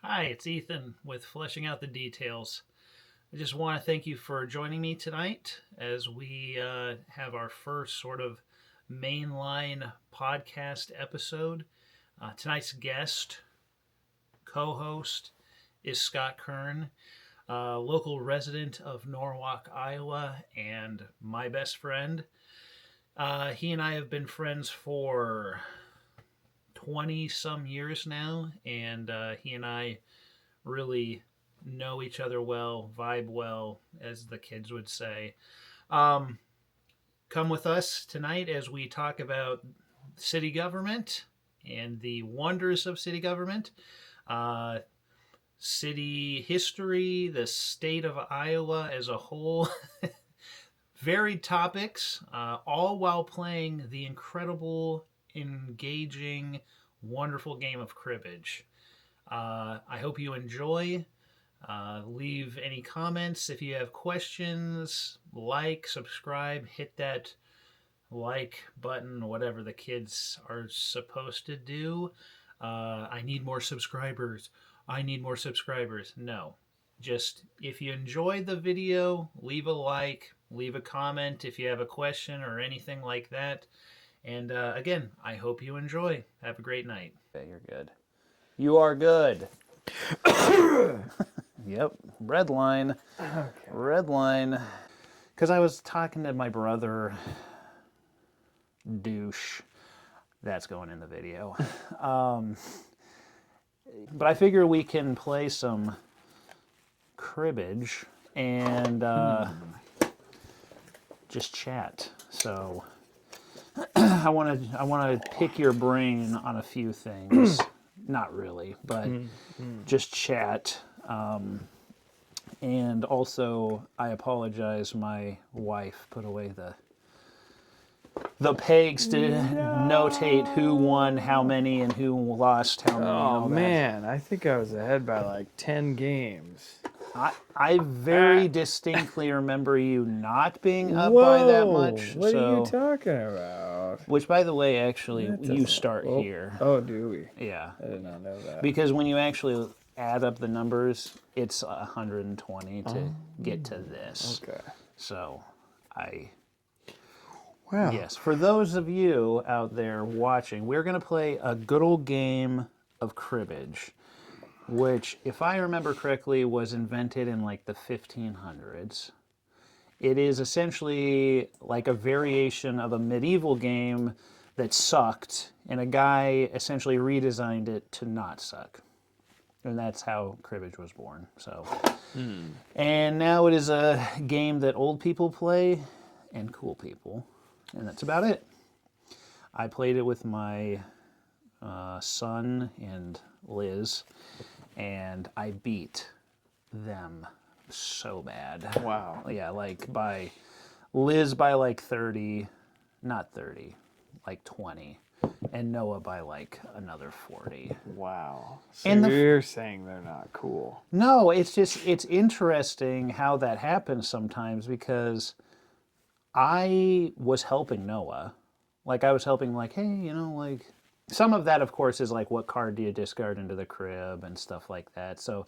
Hi, it's Ethan with Fleshing Out the Details. I just want to thank you for joining me tonight as we have our first sort of mainline podcast episode. Tonight's guest, co host, is Scott Kern, local resident of Norwalk, Iowa, and my best friend. He and I have been friends for 20 some years now, and he and I really know each other well, vibe well, as the kids would say. Um, Come with us tonight as we talk about city government and the wonders of city government, uh, city history, the state of Iowa as a whole. Varied topics, all while playing the incredible, engaging, wonderful game of Cribbage. I hope you enjoy. Leave any comments if you have questions. Like, subscribe, hit that like button, whatever the kids are supposed to do. I need more subscribers. I need more subscribers. No. Just if you enjoyed the video, leave a like, leave a comment if you have a question or anything like that. And again, I hope you enjoy. Have a great night. Okay, you're good. You are good. Yep, red line. Okay. Red line. Because I was talking to my brother, douche. That's going in the video. But I figure we can play some cribbage and just chat. So I want to pick your brain on a few things. Not really, but just chat. And also, I apologize. My wife put away the pegs to notate who won how many and who lost how many. Oh man, I think I was ahead by like 10 games. I very distinctly remember you not being up by that much. What are you talking about? Which, by the way, actually, you start here. Oh, do we? Yeah. I did not know that. Because when you actually add up the numbers, it's 120 to get to this. Okay. So, Wow. Yes, for those of you out there watching, we're going to play a good old game of cribbage, which, if I remember correctly, was invented in like the 1500s. It is essentially like a variation of a medieval game that sucked, and a guy essentially redesigned it to not suck. And that's how cribbage was born. So, And now it is a game that old people play and cool people, and that's about it. I played it with my son and Liz, and I beat them so bad. Wow. Yeah, like by Liz by like 30, not 30, like 20, and Noah by like another 40. Wow. So And you're saying they're not cool. No, it's interesting how that happens sometimes, because I was helping Noah. Like, I was helping, like, hey, like, some of that, of course, is like, what card do you discard into the crib and stuff like that. So,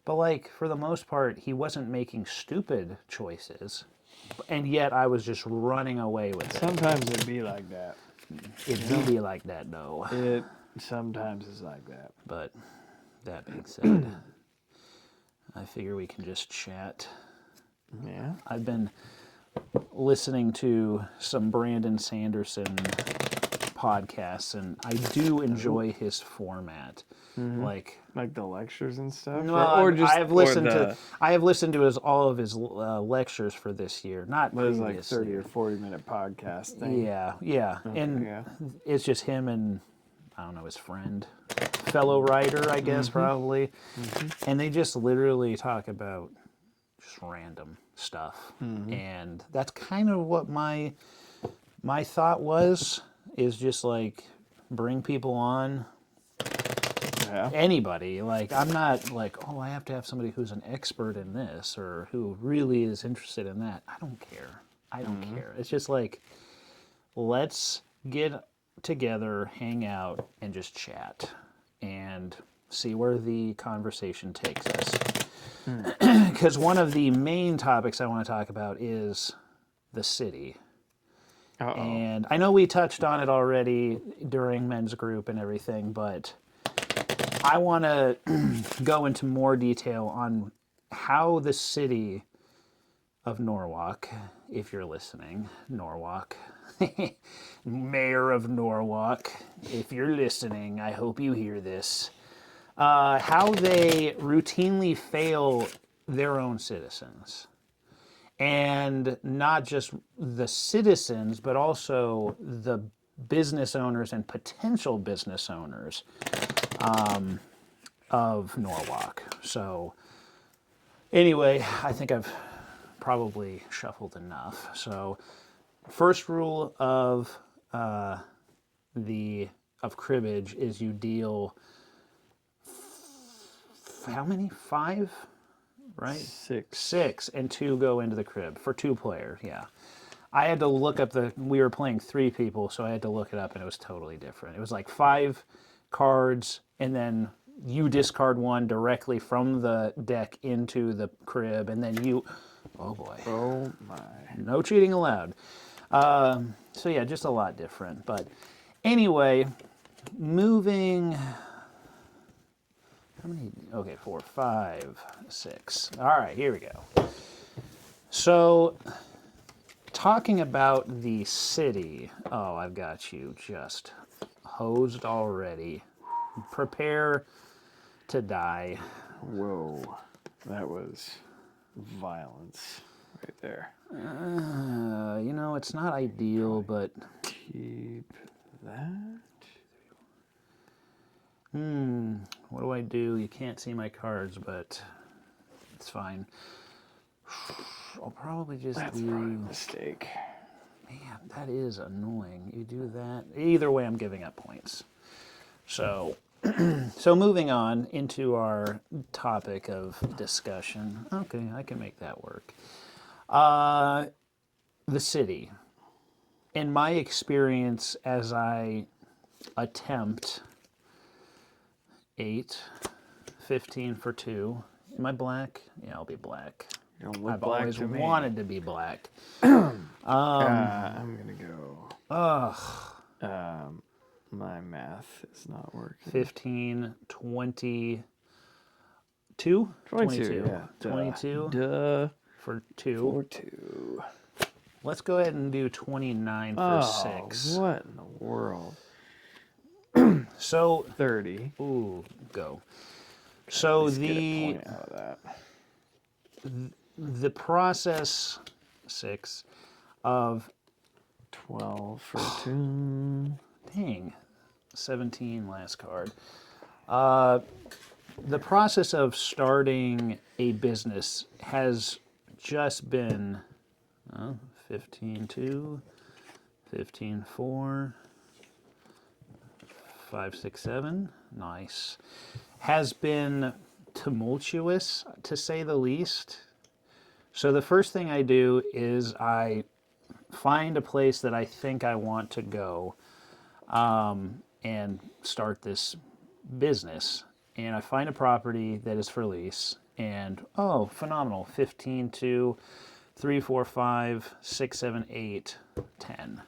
but like, for the most part, he wasn't making stupid choices, and yet I was just running away with it. Sometimes it'd be like that. It do be like that, though. It sometimes is like that. But that being said, I figure we can just chat. Yeah. I've been listening to some Brandon Sanderson podcasts, and I do enjoy his format. Like the lectures and stuff. no, or just I have listened to all of his lectures for this year. Not what is previously. like 30 or 40-minute podcast thing. Yeah, Okay, and yeah. it's just him and I don't know, his friend, fellow writer, I guess, probably, and they just literally talk about just random stuff, and that's kind of what my thought was, is just like bring people on. Yeah. Anybody. Like, I'm not like, oh, I have to have somebody who's an expert in this or who really is interested in that. I don't care. I don't care. It's just like, let's get together, hang out, and just chat. And see where the conversation takes us. Because one of the main topics I want to talk about is the city. Uh-oh. And I know we touched on it already during men's group and everything, but I want to go into more detail on how the city of Norwalk, if you're listening, Norwalk, Mayor of Norwalk, if you're listening, I hope you hear this, how they routinely fail their own citizens. And not just the citizens, but also the business owners and potential business owners of Norwalk. So anyway, I think I've probably shuffled enough. So first rule of cribbage is you deal how many? 5? Right? 6, and 2 go into the crib for 2 players. Yeah, I had to look up we were playing 3 people, so I had to look it up, and it was totally different. It was like 5 cards, and then you discard 1 directly from the deck into the crib, and then you, oh boy, Oh my. no cheating allowed. So yeah, just a lot different. But anyway, moving. How many? Okay, 4, 5, 6. All right, here we go. So, talking about the city. Oh, I've got you just hosed already. Prepare to die. Whoa. That was violence right there. It's not ideal, but Keep that. what do I do? You can't see my cards, but it's fine. I'll probably just That's do... probably a mistake. Man, that is annoying. You do that. Either way, I'm giving up points. So, so moving on into our topic of discussion. Okay, I can make that work. The city. In my experience, as I attempt 8, 15 for 2. Am I black? Yeah, I'll be black. You don't look I've black always to me. wanted to be black. I'm gonna go. My math is not working. 15, 22? 22, yeah. 22 Duh. for 2. For 2. Let's go ahead and do 29 for 6. What in the world? So 30. Ooh, go. So Let's get a point out of that. the process 6 of 12 for 2. dang 17 last card. The process of starting a business has just been 15 2, 15 4. 5, 6, 7. Nice. Has been tumultuous, to say the least. So the first thing I do is I find a place that I think I want to go and start this business. And I find a property that is for lease. And, oh, phenomenal. 15, 2, 3, 4, 5, 6, 7, 8, 10.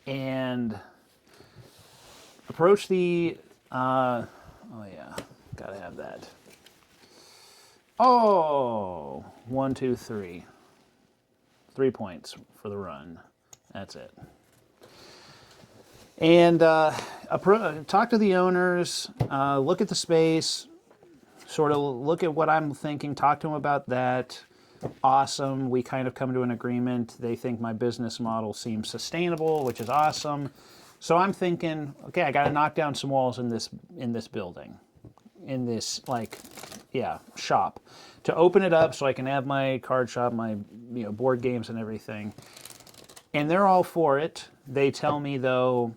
And approach the, oh yeah, gotta have that. Oh, 1, 2, 3. 3 points for the run. That's it. And talk to the owners, look at the space, sort of look at what I'm thinking, talk to them about that. Awesome. We kind of come to an agreement. They think my business model seems sustainable, which is awesome. So I'm thinking, okay, I got to knock down some walls in this building, in this shop, to open it up so I can have my card shop, my board games and everything. And they're all for it. They tell me though,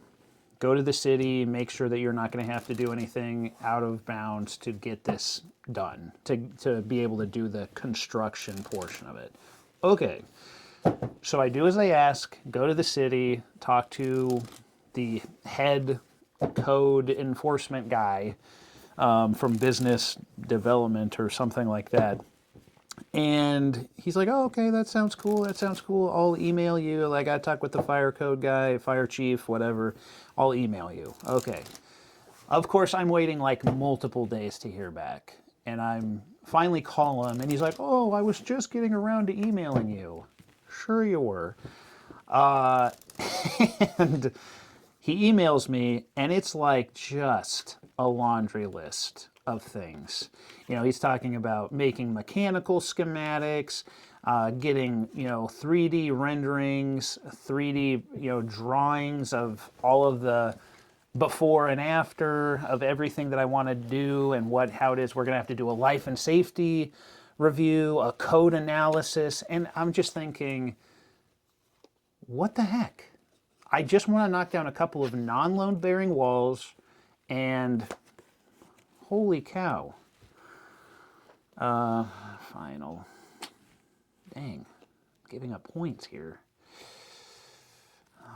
go to the city, make sure that you're not going to have to do anything out of bounds to get this done, to be able to do the construction portion of it. Okay, so I do as they ask, go to the city, talk to the head code enforcement guy from business development or something like that. And he's like, oh, okay, that sounds cool. That sounds cool. I'll email you. Like, I talk with the fire code guy, fire chief, whatever. I'll email you. Okay. Of course, I'm waiting like multiple days to hear back. And I'm finally call him, and he's like, oh, I was just getting around to emailing you. Sure you were. And he emails me, and it's like just a laundry list of things. You know, he's talking about making mechanical schematics, getting, 3D renderings, 3D, drawings of all of the before and after of everything that I want to do and how it is. We're going to have to do a life and safety review, a code analysis, and I'm just thinking, what the heck? I just want to knock down a couple of non-load bearing walls, and holy cow. Final. Dang. Giving up points here.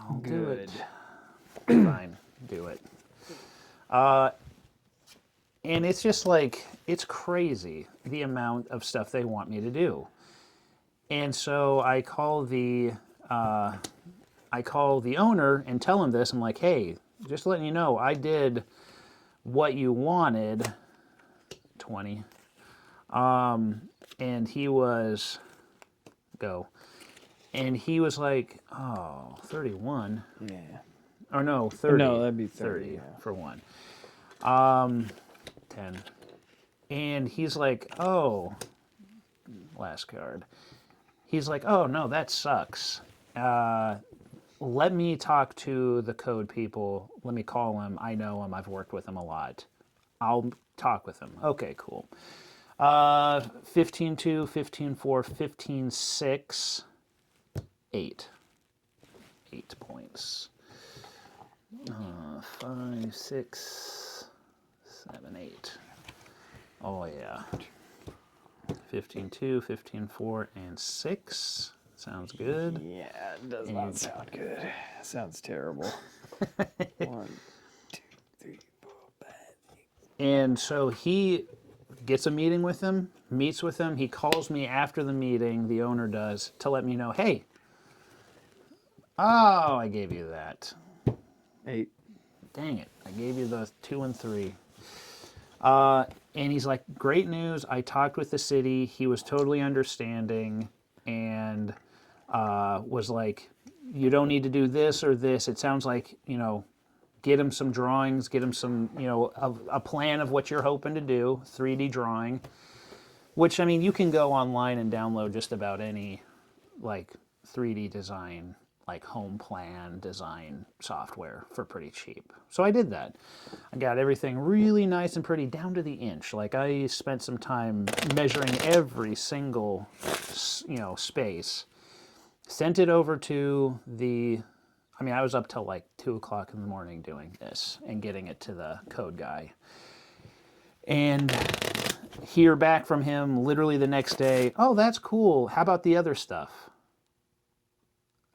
I'll do it. Fine. Do it. And it's just like, it's crazy the amount of stuff they want me to do. And so I call the owner and tell him this. I'm like, hey, just letting you know, I did what you wanted. 20. And he was, go. And he was like, oh, 31. Yeah. Or no, 30. No, that'd be 30 yeah. For one. 10. And he's like, oh, last card. He's like, oh, no, that sucks. Let me talk to the code people. Let me call him. I know him. I've worked with him a lot. I'll talk with him. Okay, cool. 15-2, 15-4, 15-6, 8. 8 points. 5, 6, 7, 8. Oh, yeah. 15-2, 15-4, and 6. Sounds good. Yeah, it does not sound good. It sounds terrible. 1, 2, 3, 4, 5, 6. And so he gets a meeting with him, meets with him. He calls me after the meeting, the owner does, to let me know, hey, oh, I gave you that. 8. Dang it. I gave you the 2 and 3. And he's like, great news. I talked with the city. He was totally understanding and was like, you don't need to do this or this. It sounds like, get him some drawings, get him some, a plan of what you're hoping to do, 3D drawing, which, I mean, you can go online and download just about any, 3D design, home plan design software for pretty cheap. So I did that. I got everything really nice and pretty down to the inch. I spent some time measuring every single, space. Sent it over to I was up till 2 o'clock in the morning doing this and getting it to the code guy. And hear back from him literally the next day, oh, that's cool. How about the other stuff?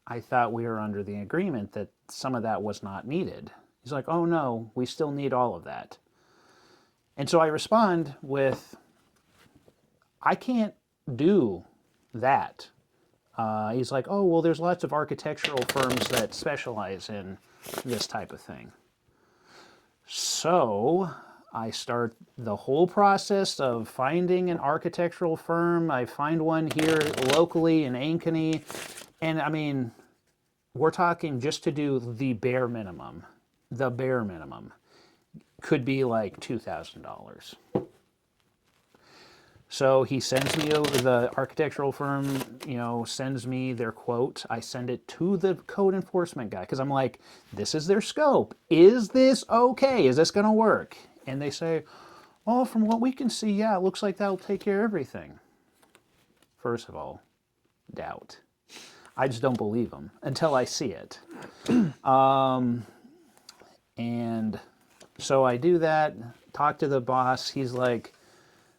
I thought we were under the agreement that some of that was not needed. He's like, oh no, we still need all of that. And so I respond with, I can't do that. He's like, oh, well, there's lots of architectural firms that specialize in this type of thing. So I start the whole process of finding an architectural firm. I find one here locally in Ankeny. And I mean, we're talking just to do the bare minimum. The bare minimum could be $2,000. So he sends me over, the architectural firm, sends me their quote. I send it to the code enforcement guy because I'm like, this is their scope. Is this okay? Is this going to work? And they say, oh, from what we can see, yeah, it looks like that'll take care of everything. First of all, doubt. I just don't believe them until I see it. And so I do that, talk to the boss. He's like,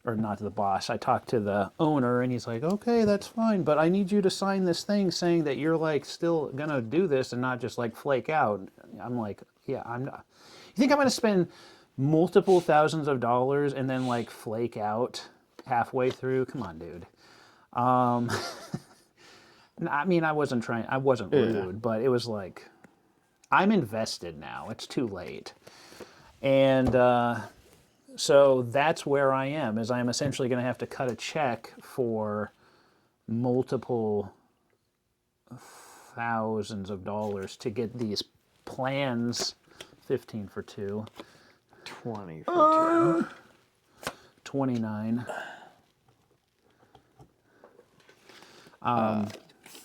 or not the boss, I talked to the owner, and he's like, okay, that's fine, but I need you to sign this thing saying that you're like still gonna do this and not just like flake out. I'm like, yeah, I'm not. You think I'm gonna spend multiple thousands of dollars and then like flake out halfway through? Come on, dude. I mean, I wasn't rude, but it was like, I'm invested now. It's too late. And so that's where I am, is I'm essentially going to have to cut a check for multiple thousands of dollars to get these plans, 15 for 2. 20 for 29.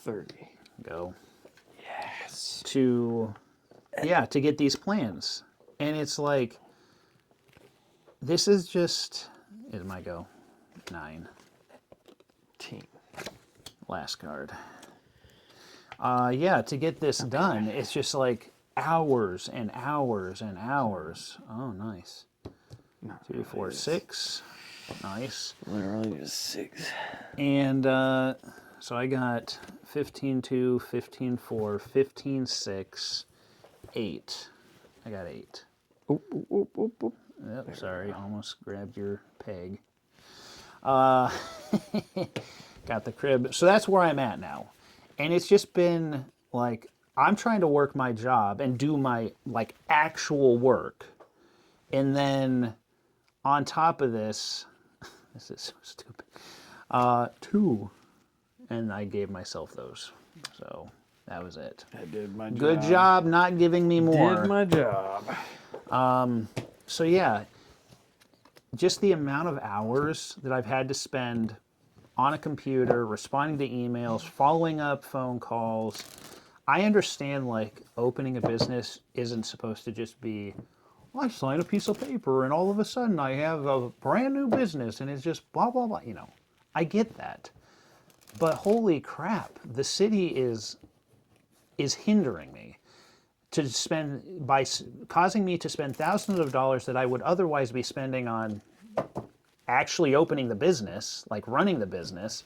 30. Go. Yes. To get these plans. And it's like, this is just, it might go 9. 10. Last card. To get this done, it's just like hours and hours and hours. Oh, nice. No, 2, 4, 6. Nice. Literally just 6. And so I got 15, 2, 15, 4, 15, 6, 8. I got 8. Oop, oop, oop, oop. Yep, sorry, almost grabbed your peg. Got the crib. So that's where I'm at now. And it's just been like, I'm trying to work my job and do my like actual work. And then on top of this, this is so stupid, 2. And I gave myself those. So that was it. I did my job. Good job not giving me more. Did my job. So yeah, just the amount of hours that I've had to spend on a computer, responding to emails, following up phone calls. I understand like opening a business isn't supposed to just be, well, I sign a piece of paper and all of a sudden I have a brand new business and it's just blah, blah, blah. You know, I get that. But holy crap, the city is hindering me to spend, by causing me to spend thousands of dollars that I would otherwise be spending on actually opening the business, like running the business.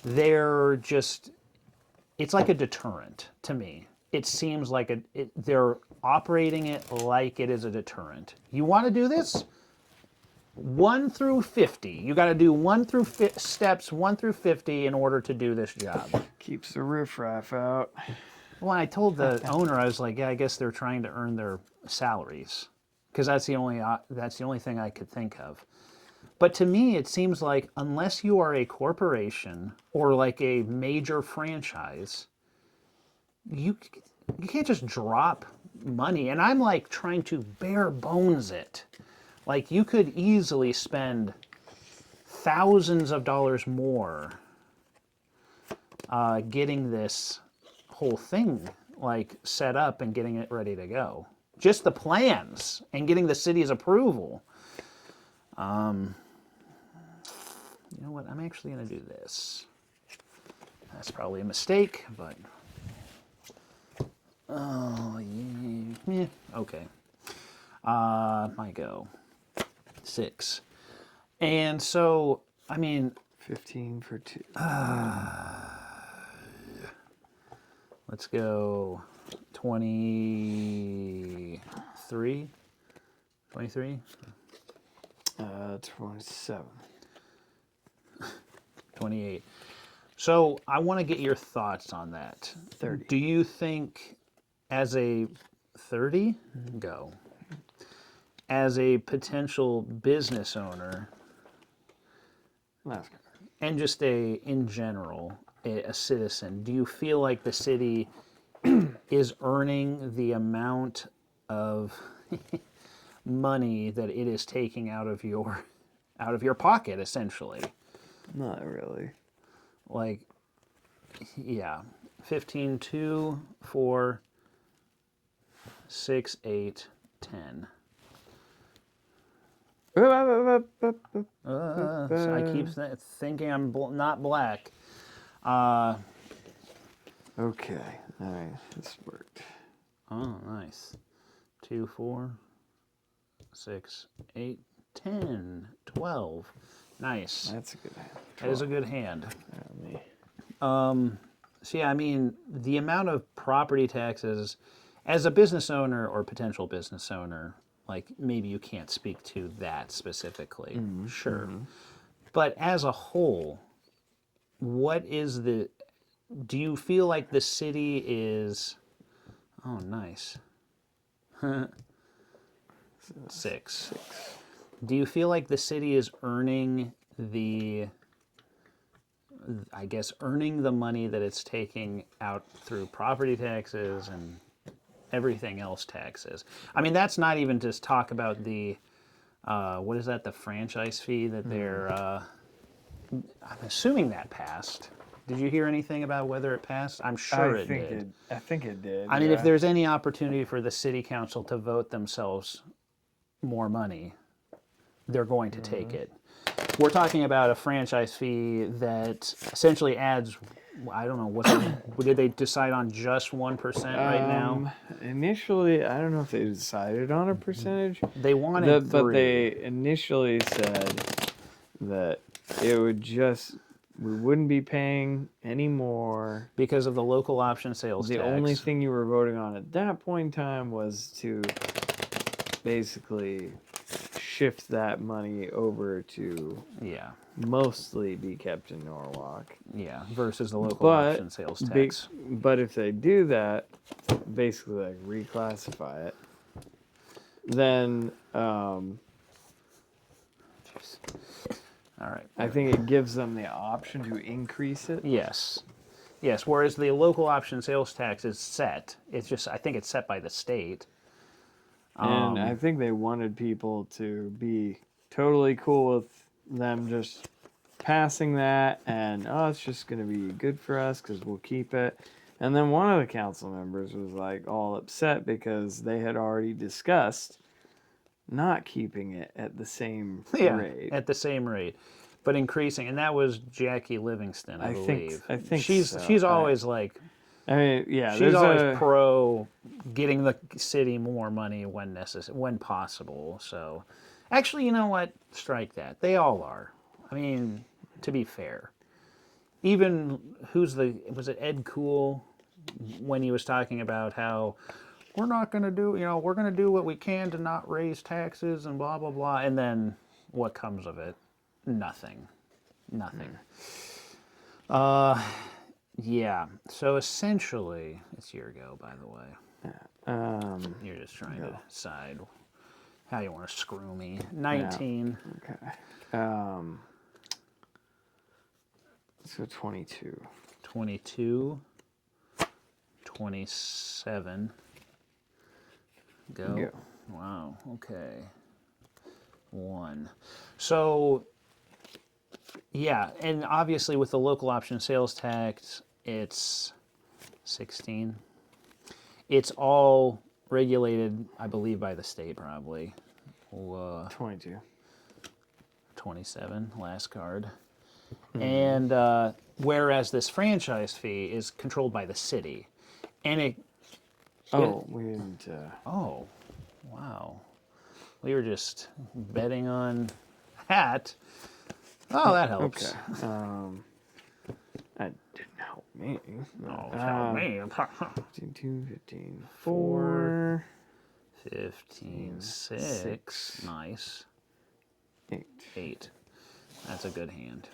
They're just, it's like a deterrent to me. It seems like they're operating it like it is a deterrent. You want to do this? 1 through 50. You got to do 1 through steps 1 through 50 in order to do this job. Keeps the riffraff out. Well, I told the owner, I was like, yeah, I guess they're trying to earn their salaries, because that's the only thing I could think of. But to me, it seems like unless you are a corporation or like a major franchise, you can't just drop money. And I'm like trying to bare bones it. Like you could easily spend thousands of dollars more getting this whole thing like set up and getting it ready to go. Just the plans and getting the city's approval. You know what? I'm actually going to do this. That's probably a mistake, but oh yeah, okay. My go 6, and so I mean 15 for 2. Let's go 23. 23? 27. 28. So I want to get your thoughts on that. 30. Do you think as a 30? Go. As a potential business owner, Last card. and just in general, a citizen, do you feel like the city is earning the amount of money that it is taking out of your pocket, essentially? Not really. Like, yeah, 15, 2, 4, 6, 8, 10. So I keep thinking I'm not black. Okay. All right. This worked. Oh, nice. 2, 4, 6, 8, 10, 12. Nice. That's a good hand. That is a good hand. Me. So yeah, I mean, the amount of property taxes, as a business owner or potential business owner, like maybe you can't speak to that specifically, sure. But as a whole, what is the, do you feel like the city is, oh, nice. 6. Do you feel like the city is earning the, I guess, earning the money that it's taking out through property taxes and everything else taxes? I mean, that's not even just talk about the, what is that, the franchise fee that they're, I'm assuming that passed. Did you hear anything about whether it passed? I'm sure it did. I think it did. I mean, if there's any opportunity for the city council to vote themselves more money, they're going to take it. We're talking about a franchise fee that essentially adds, I don't know, did they decide on just 1% right now? Initially, I don't know if they decided on a percentage. They wanted 3. But they initially said that it would just, we wouldn't be paying any more. Because of the local option sales tax. The only thing you were voting on at that point in time was to basically shift that money over to mostly be kept in Norwalk. Yeah, versus the local option sales tax. But if they do that, basically like reclassify it, then all right. I think it gives them the option to increase it. Yes. Yes, whereas the local option sales tax is set. It's just, I think it's set by the state. And I think they wanted people to be totally cool with them just passing that and, oh, it's just going to be good for us because we'll keep it. And then one of the council members was like all upset because they had already discussed not keeping it at the same rate. At the same rate, but increasing. And that was Jackie Livingston, I believe. I think she's always like, I mean, yeah, she's always pro getting the city more money when necessary, when possible. So, actually, you know what? Strike that. They all are. I mean, to be fair, even was it Ed Cool when he was talking about how we're not going to do, we're going to do what we can to not raise taxes and blah blah blah, and then what comes of it? Nothing. Yeah, so essentially, it's your go, by the way. You're just trying to decide how you want to screw me. 19. Yeah. Okay. So 22. 22. 27. Go. Wow, okay. 1. So, yeah, and obviously with the local option sales tax, it's 16. It's all regulated, I believe, by the state, probably. 22. 27, last card. And whereas this franchise fee is controlled by the city. And we didn't... Oh, wow. We were just betting on that. Oh, that helps. Okay. That didn't help me. No, it helped me. 15, 15, 4, 15, 6. Nice. 8. That's a good hand.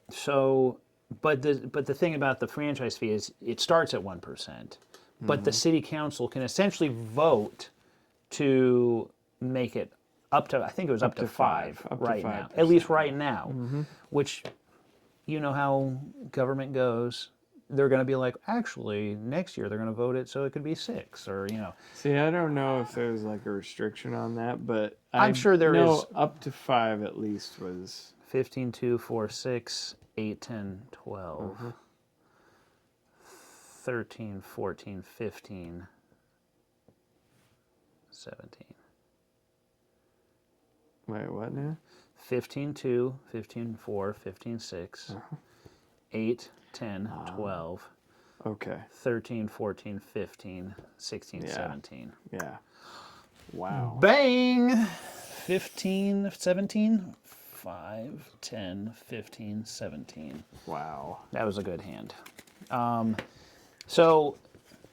So, but the thing about the franchise fee is it starts at 1%, but the city council can essentially vote to make it up to, I think it was up to 5 right now, at least right now, which, you know how government goes. They're going to be like, actually, next year they're going to vote it so it could be 6, or, See, I don't know if there's like a restriction on that, but I'm sure there is. Up to 5 at least was 15, 2, 4, 6, 8, 10, 12, 13, 14, 15, 17. Wait, what now? 15, 2, 15, 4, 15, 6, 8, 10, 12, okay. 13, 14, 15, 16, 17. Yeah. Wow. Bang! 15, 17? 5, 10, 15, 17. Wow. That was a good hand. So,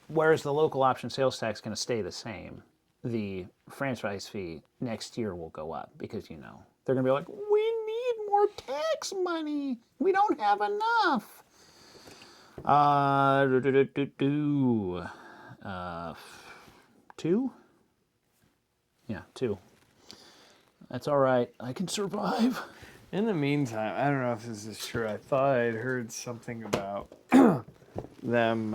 whereas the local option sales tax is going to stay the same, the franchise fee next year will go up because, they're going to be like, we need more tax money. We don't have enough. 2? Yeah, 2. That's all right. I can survive. In the meantime, I don't know if this is true. I thought I'd heard something about them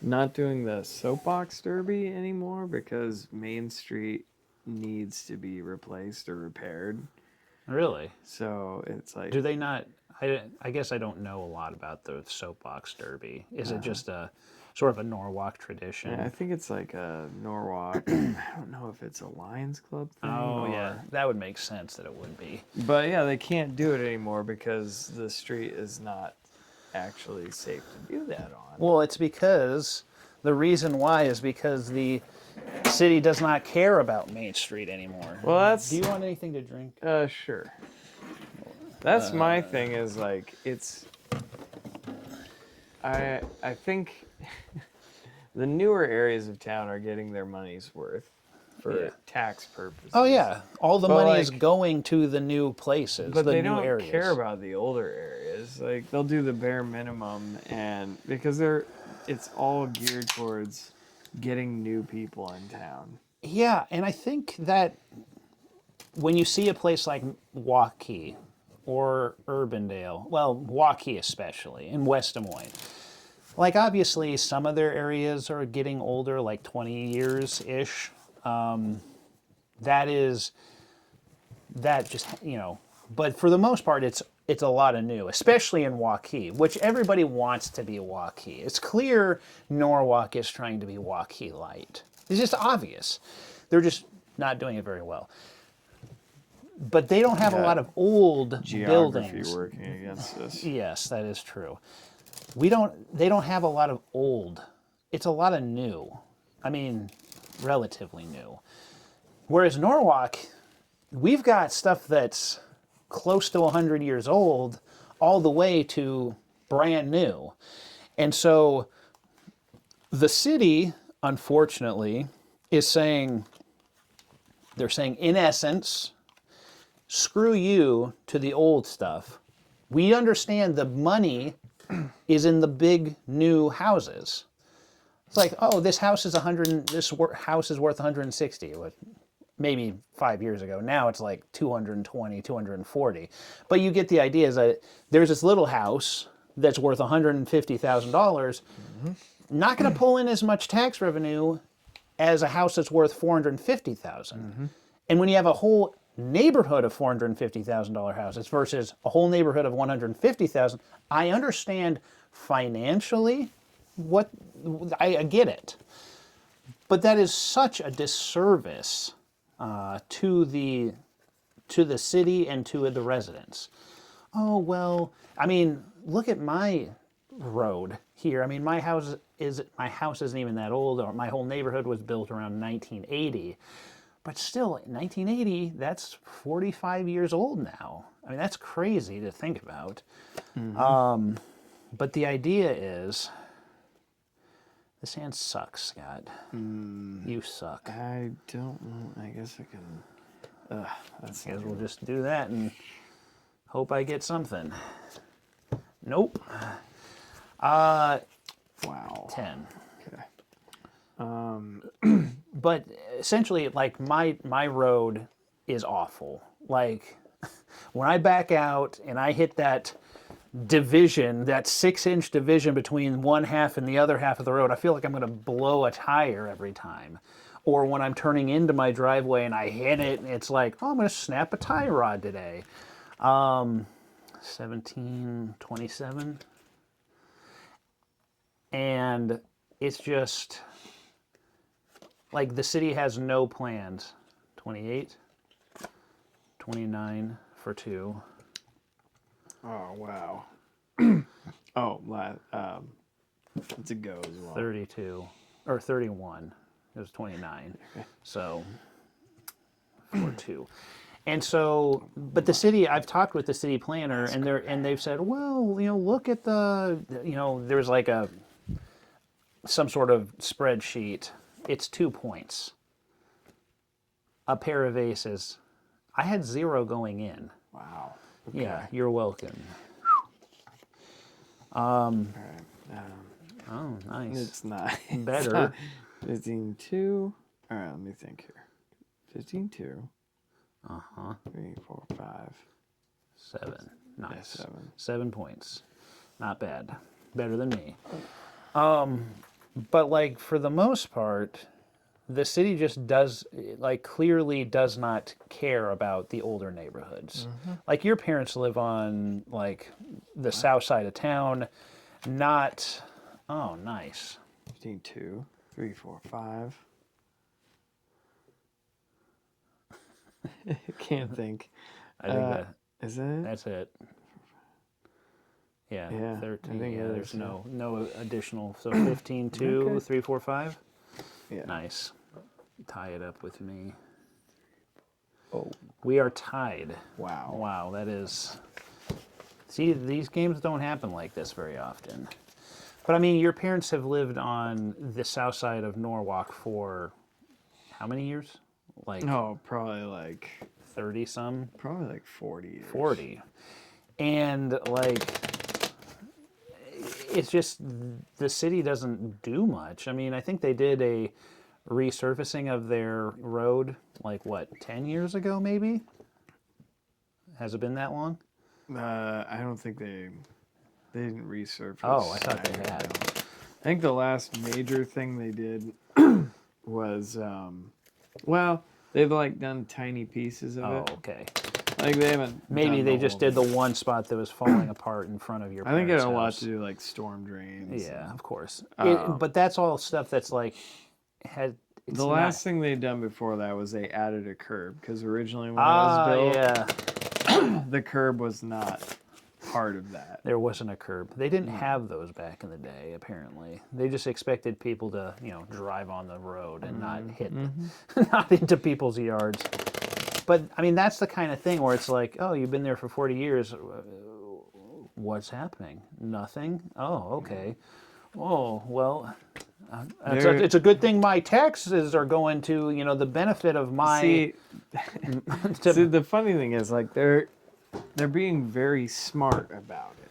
not doing the soapbox derby anymore because Main Street needs to be replaced or repaired. Really? So it's like... Do they not... I guess I don't know a lot about the soapbox derby. Is it just a sort of a Norwalk tradition? Yeah, I think it's like a Norwalk. I don't know if it's a Lions Club thing. Oh, yeah. That would make sense that it would be. But yeah, they can't do it anymore because the street is not actually safe to do that on. Well, it's because... The reason why is because the city does not care about Main Street anymore. Well, that's... Do you want anything to drink? Sure. That's my thing is like, it's... I think the newer areas of town are getting their money's worth for tax purposes. Oh, yeah. All the money is going to the new places, but the they new don't areas. care about the older areas. Like, they'll do the bare minimum, and because it's all geared towards getting new people in town. Yeah, and I think that when you see a place like Waukee or Urbandale, well, Waukee especially, in West Des Moines, like obviously some of their areas are getting older, like 20 years-ish. That just, but for the most part, it's a lot of new, especially in Waukee, which everybody wants to be Waukee. It's clear Norwalk is trying to be Waukee light. It's just obvious. They're just not doing it very well. But they don't have a lot of old buildings. Working against this. Yes, that is true. They don't have a lot of old. It's a lot of new. I mean, relatively new. Whereas Norwalk, we've got stuff that's close to 100 years old all the way to brand new. And so the city, unfortunately, is saying, in essence, screw you to the old stuff. We understand the money is in the big new houses. It's like, oh, this house is worth 160. Maybe 5 years ago. Now it's like 220, 240. But you get the idea is that there's this little house that's worth $150,000, not going to pull in as much tax revenue as a house that's worth $450,000. And when you have a whole neighborhood of $450,000 houses versus a whole neighborhood of $150,000, I understand financially I get it. But that is such a disservice to the city and to the residents. Oh, well, I mean, look at my road here. I mean, my house isn't even that old, or my whole neighborhood was built around 1980. But still, 1980, that's 45 years old now. I mean, that's crazy to think about. But the idea is, this hand sucks, Scott. You suck. I don't know. I guess I can... I guess we'll just do that and hope I get something. Nope. Wow. 10. Okay. But essentially, like, my road is awful. Like, when I back out and I hit that division, that 6-inch division between one half and the other half of the road, I feel like I'm going to blow a tire every time. Or when I'm turning into my driveway and I hit it, and it's like, oh, I'm going to snap a tie rod today. 1727. And it's just, like, the city has no plans. 28, 29 for 2. Oh, wow. It's a go as well. 32, or 31. It was 29. Okay. So 4-2. And so, but the city, I've talked with the city planner, and they've said, well, look at there's like some sort of spreadsheet. It's 2 points. A pair of aces. I had 0 going in. Wow. Okay. Yeah, you're welcome. All right. Oh, nice. It's not. Better. 15-2. All right, let me think here. 15-2. 3, 4, 5. 7. Nice. Yeah, 7. 7 points. Not bad. Better than me. But like for the most part, the city just clearly does not care about the older neighborhoods. Like your parents live on like the south side of town, not. Oh, nice. 15-2. 3, 4, 5. I can't think. I think that is it? that's it. Yeah, Yeah, 13. I think Yeah, it there's is, no additional. So 15-2, Okay. 3, 4, 5. Yeah. Nice. Tie it up with me. Oh, We are tied. wow. Wow, that is. See, these games don't happen like this very often. But I mean, your parents have lived on the south side of Norwalk for how many years? Like No, probably like 30 some? 40 years. 40. And like it's just the city doesn't do much. I mean, I think they did a resurfacing of their road like what, 10 years ago maybe? Has it been that long? I don't think they didn't resurface. Oh, I thought they had. I think the last major thing they did was they've like done tiny pieces of Oh, it. okay. Like they haven't. Maybe done they the just whole did the thing. one spot that was falling apart in front of your I think it parents' had a lot house. to do like storm drains. Yeah, of course. Um, But that's all stuff that's like The last thing they'd done before that was they added a curb because originally when it was built, yeah, the curb was not part of that. there wasn't a curb. They didn't have those back in the day. Apparently, they just expected people to drive on the road and not hit, not into people's yards. But I mean, that's the kind of thing where it's like, oh, you've been there for 40 years. What's happening? Nothing. Oh, okay. Oh, well. It's a good thing my taxes are going to the benefit of my. See, the funny thing is like they're being very smart about it.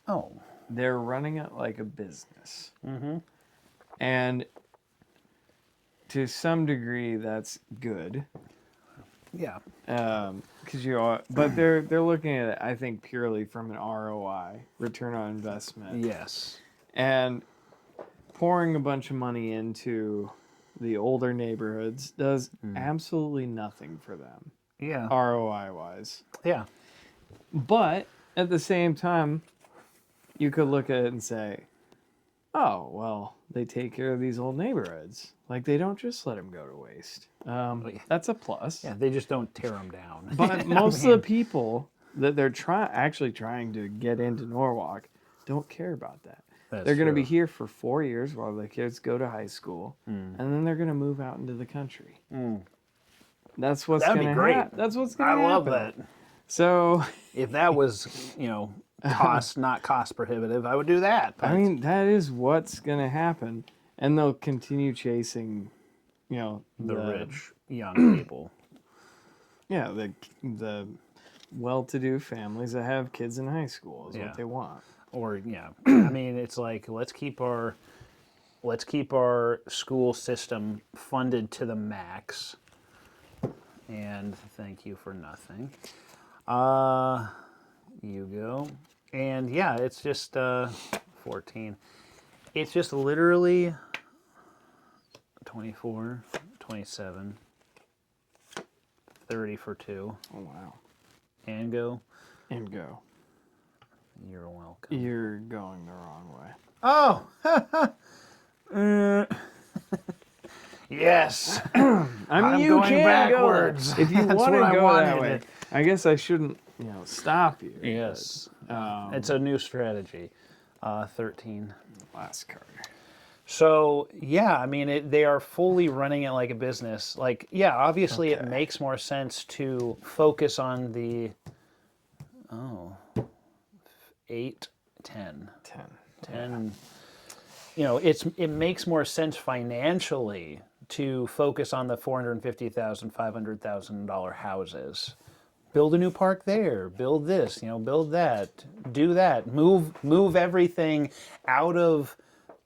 Oh, They're running it like a business, and to some degree that's good. yeah. But they're looking at it, I think, purely from an ROI, return on investment. Yes. And pouring a bunch of money into the older neighborhoods does absolutely nothing for them, Yeah. ROI wise. Yeah. But at the same time, you could look at it and say, oh, well, they take care of these old neighborhoods. Like, they don't just let them go to waste. That's a plus. Yeah. They just don't tear them down. But most of the people that they're actually trying to get into Norwalk don't care about that. They're going to be here for 4 years while the kids go to high school, and then they're going to move out into the country. That's what's going to happen. That's what's going to happen. I love that. So, If that was, not cost prohibitive, I would do that. But I mean, that is what's going to happen, and they'll continue chasing, the rich young people. Yeah, the well-to-do families that have kids in high school is what they want. Or I mean, it's like let's keep our school system funded to the max. And thank you for nothing. You go. And yeah, it's just 14. It's just literally 24, 27, 30 for 2. Oh, wow. And go. And go. You're welcome. You're going the wrong way. Oh! Yes! I'm you going can backwards. Go. If you That's want to what I go that wanted. way, I guess I shouldn't, stop you. Yes. It's a new strategy. 13. Last card. So yeah, I mean, they are fully running it like a business. Like, yeah, obviously it Okay. makes more sense to focus on the 8, 10, 10. 10. You know, it makes more sense financially to focus on the $450,000, $500,000 houses. Build a new park there. Build this. You know, build that. Do that. Move everything out of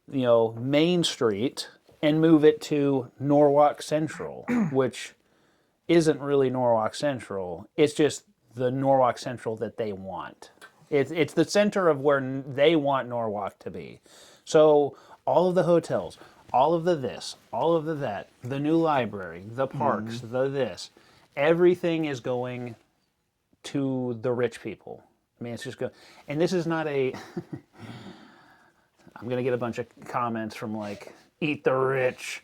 Main Street and move it to Norwalk Central, which isn't really Norwalk Central. It's just the Norwalk Central that they want. It's the center of where they want Norwalk to be. So all of the hotels, all of the this, all of the that, the new library, the parks, the this, everything is going to the rich people. I mean, it's just good. And this is not a. I'm gonna get a bunch of comments from like, "Eat the rich."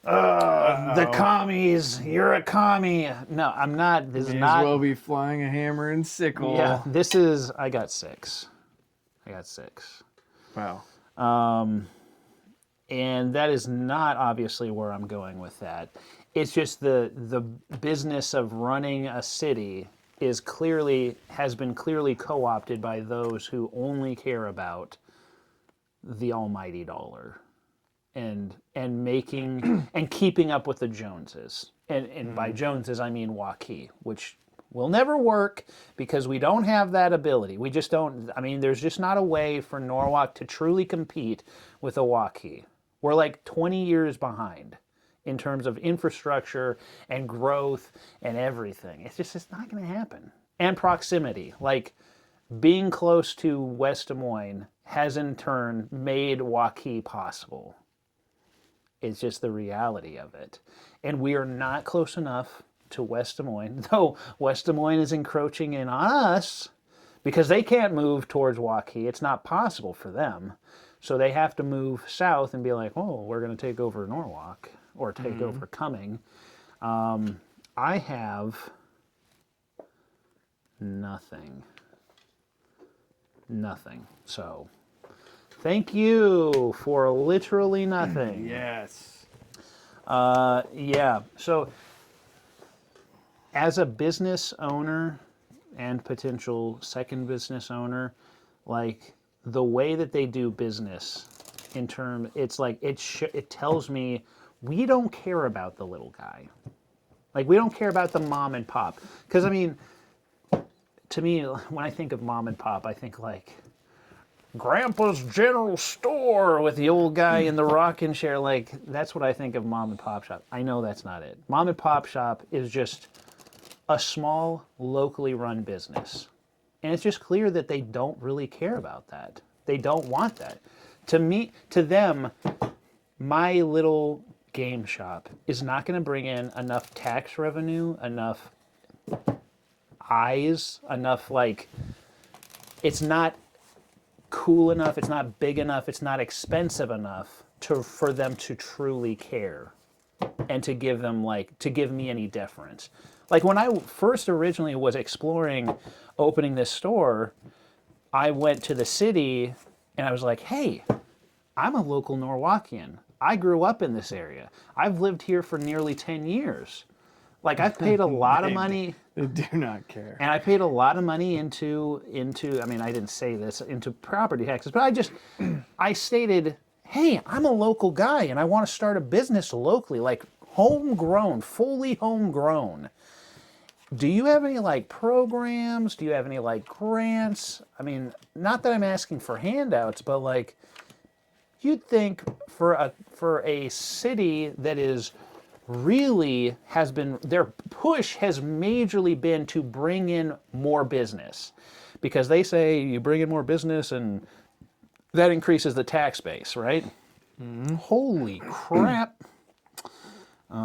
The commies, you're a commie. No, I'm not. This is May not. as well be flying a hammer and sickle. Yeah, this is. I got 6. I got 6. Wow. And that is not obviously where I'm going with that. It's just the business of running a city has been clearly co-opted by those who only care about the almighty dollar and making and keeping up with the Joneses. And by Joneses I mean Waukee, which will never work because we don't have that ability. We just don't. I mean, there's just not a way for Norwalk to truly compete with a Waukee. We're like 20 years behind in terms of infrastructure and growth and everything. It's not going to happen. And proximity, like being close to West Des Moines has in turn made Waukee possible. It's just the reality of it. And we are not close enough to West Des Moines, though West Des Moines is encroaching in on us because they can't move towards Waukee. It's not possible for them. So they have to move south and be like, oh, we're going to take over Norwalk or take over Cumming. I have nothing. Nothing. So thank you for literally nothing. Yes. Yeah. So as a business owner and potential second business owner, like the way that they do business it's like it tells me we don't care about the little guy. Like we don't care about the mom and pop. Because I mean, to me, when I think of mom and pop, I think like Grandpa's General Store with the old guy in the rocking chair. Like that's what I think of mom and pop shop. I know that's not it. Mom and pop shop is just a small, locally run business. And it's just clear that they don't really care about that. They don't want that. To them, my little game shop is not going to bring in enough tax revenue, enough eyes, enough like, it's not cool enough, it's not big enough, it's not expensive enough for them to truly care and to give me any deference. Like when I first originally was exploring opening this store, I went to the city and I was like, hey, I'm a local Norwalkian. I grew up in this area. I've lived here for nearly 10 years. Like I've paid a lot of money. They do not care. And I paid a lot of money into I mean, I didn't say this, into property taxes, but I stated, hey, I'm a local guy and I want to start a business locally, like homegrown, fully homegrown. Do you have any like programs? Do you have any like grants? I mean, not that I'm asking for handouts, but like you'd think for a city that is really has been, their push has majorly been to bring in more business, because they say you bring in more business and that increases the tax base, right? Mm-hmm. Holy crap. I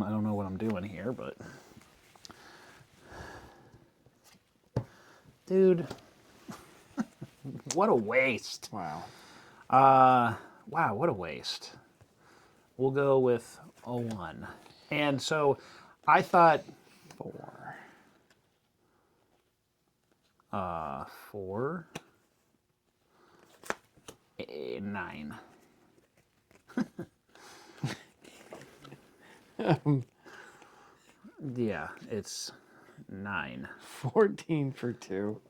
don't know what I'm doing here, but dude, what a waste. Wow. Wow, what a waste. We'll go with 01. And so I thought 4. 4, 9. Yeah, it's 9. 14 for 2.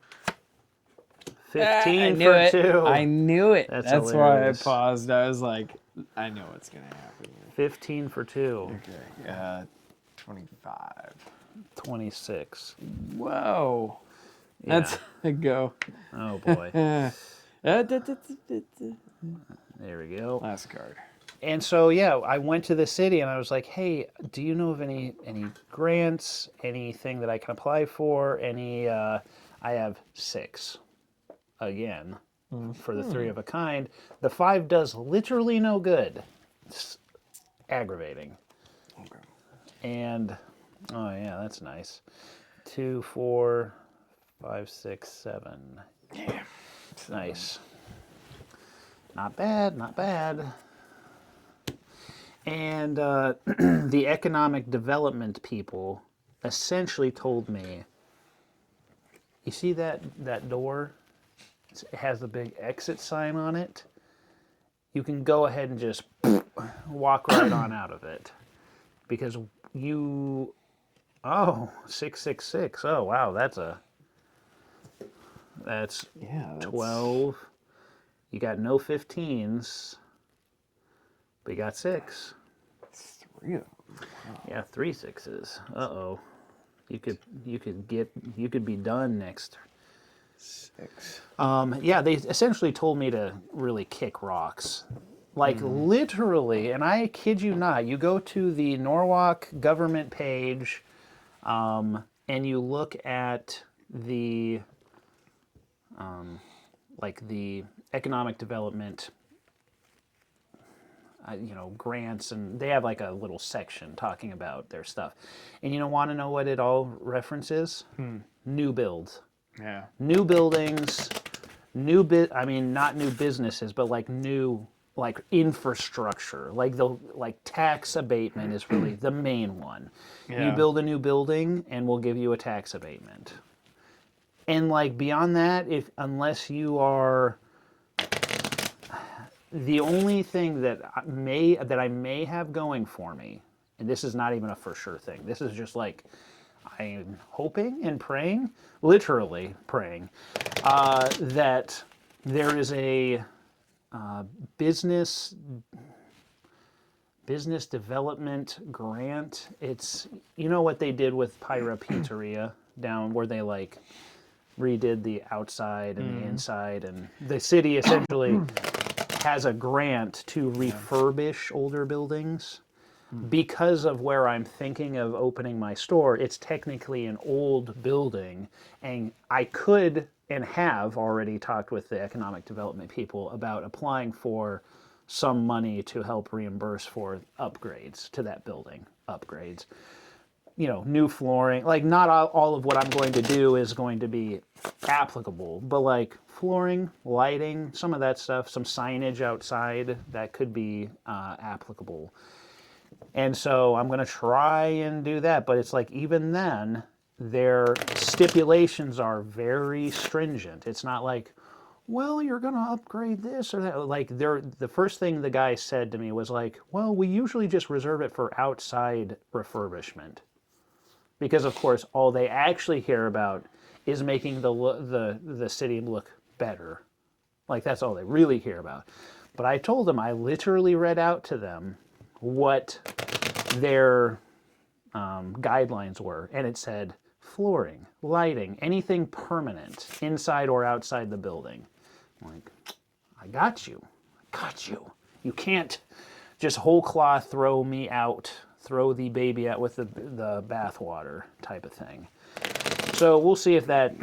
15 I knew for it. 2. I knew it. That's why I hilarious. paused. I was like, I know what's going to happen here. 15 for 2. Okay. 25. 26. Whoa. Yeah. That's a go. Oh, boy. There we go. Last card. And so, yeah, I went to the city and I was like, hey, do you know of any grants, anything that I can apply for? I have 6 again for the 3 of a kind. The 5 does literally no good. It's aggravating. Okay. And, oh, yeah, that's nice. 2, 4, 5, 6, 7. Yeah. Nice. Not bad, not bad. And the economic development people essentially told me, you see that door? It has a big exit sign on it. You can go ahead and just walk right on out of it. Because you... Oh, 666. Oh, wow, that's 12. You got no 15s, but you got 6. 3 of them. Wow. Yeah, 3 6s. Uh-oh. You could be done next. 6. Yeah, they essentially told me to really kick rocks. Like literally, and I kid you not, you go to the Norwalk government page, and you look at the the economic development grants, and they have like a little section talking about their stuff. And you want to know what it all references? New builds. Yeah. New buildings, not new businesses, but like new infrastructure. Like tax abatement is really the main one. Yeah. You build a new building and we'll give you a tax abatement. And like beyond that, unless you are the only thing that I may have going for me, and this is not even a for sure thing. This is just like I'm hoping and praying, literally praying, that there is a business development grant. It's what they did with Pyra Pizzeria down where they like redid the outside and the inside, and the city essentially has a grant to refurbish older buildings. Because of where I'm thinking of opening my store, it's technically an old building, and I could and have already talked with the economic development people about applying for some money to help reimburse for upgrades to that building. Upgrades. New flooring. Like, not all of what I'm going to do is going to be applicable, but like flooring, lighting, some of that stuff, some signage outside, that could be applicable. And so I'm going to try and do that. But it's like, even then, their stipulations are very stringent. It's not like, well, you're going to upgrade this or that. Like, the first thing the guy said to me was like, well, we usually just reserve it for outside refurbishment. Because, of course, all they actually care about is making the city look better. Like, that's all they really care about. But I told them, I literally read out to them what their guidelines were, and it said flooring, lighting, anything permanent inside or outside the building. I'm like, I got you. You can't just whole cloth throw me out, throw the baby out with the bathwater type of thing. So we'll see if that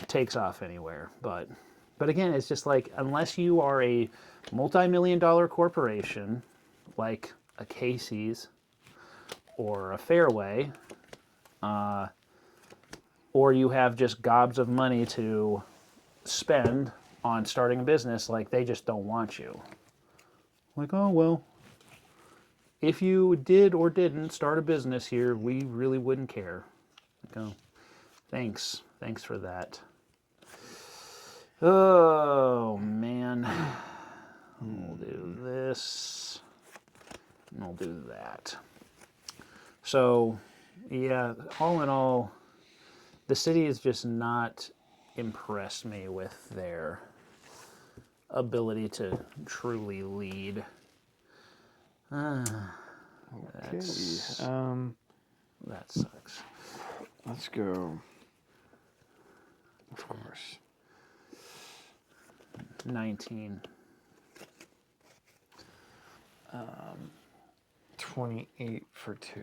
takes off anywhere. But again, it's just like, unless you are a multi-million-dollar corporation like a Casey's or a Fairway, or you have just gobs of money to spend on starting a business, like, they just don't want you. Like, oh, well, if you did or didn't start a business here, we really wouldn't care. Like, oh, thanks for that. Oh, man. We'll do this. I'll do that. So, yeah, all in all, the city has just not impressed me with their ability to truly lead. Okay. That sucks. Let's go. Of course. 19. 28 for 2.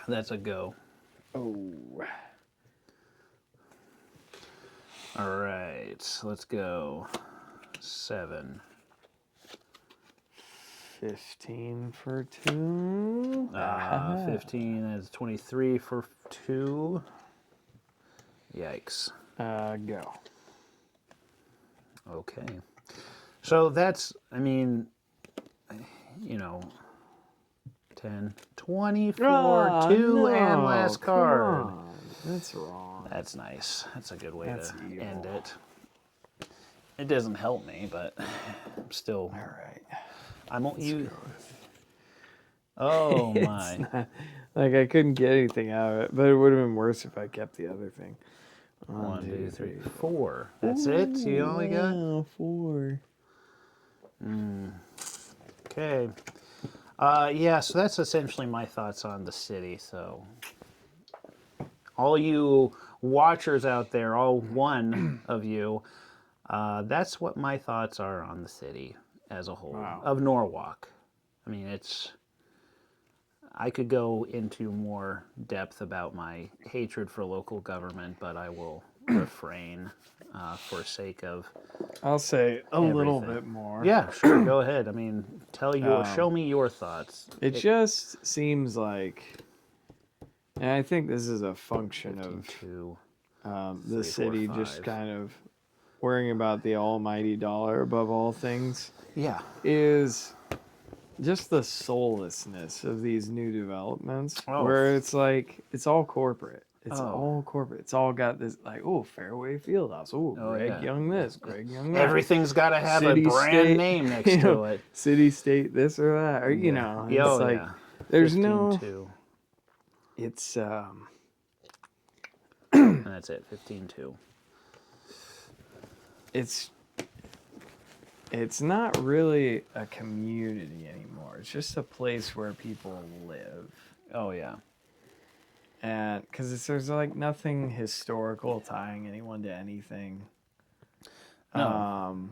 That's a go. Oh. All right, let's go. 7. 15 for 2. 15 is 23 for 2. Yikes. Go. Okay. So that's, I mean, 10, 24, 2, no, and last card. Come on. That's wrong. That's nice. That's a good way That's to evil. end it. It doesn't help me, but I'm still. All right. I'm you. Oh my! Not, like I couldn't get anything out of it, but it would have been worse if I kept the other thing. 1, 2, 3, 4. That's it. You only got 4. Okay. Yeah. So that's essentially my thoughts on the city. So, all you watchers out there, all one of you, that's what my thoughts are on the city as a whole of Norwalk. I mean, I could go into more depth about my hatred for local government, but I will refrain for sake of. I'll say a everything. little bit more. Yeah, sure. Go ahead. I mean, show me your thoughts. It just seems like, and I think this is a function 52, of the 3, 4, city 5. just kind of worrying about the almighty dollar above all things. Yeah. Is just the soullessness of these new developments, Oh. where it's like it's all corporate. It's Oh. all corporate. It's all got this like, Fairway Fieldhouse. Greg yeah. Young this, Greg Young that. Everything's got to have City, a brand state, name next to it. City, state, this or that, or you know, it's like there's 15-2. It's And that's it. 15-2. It's not really a community anymore. It's just a place where people live. Oh yeah. And because there's like nothing historical tying anyone to anything. No.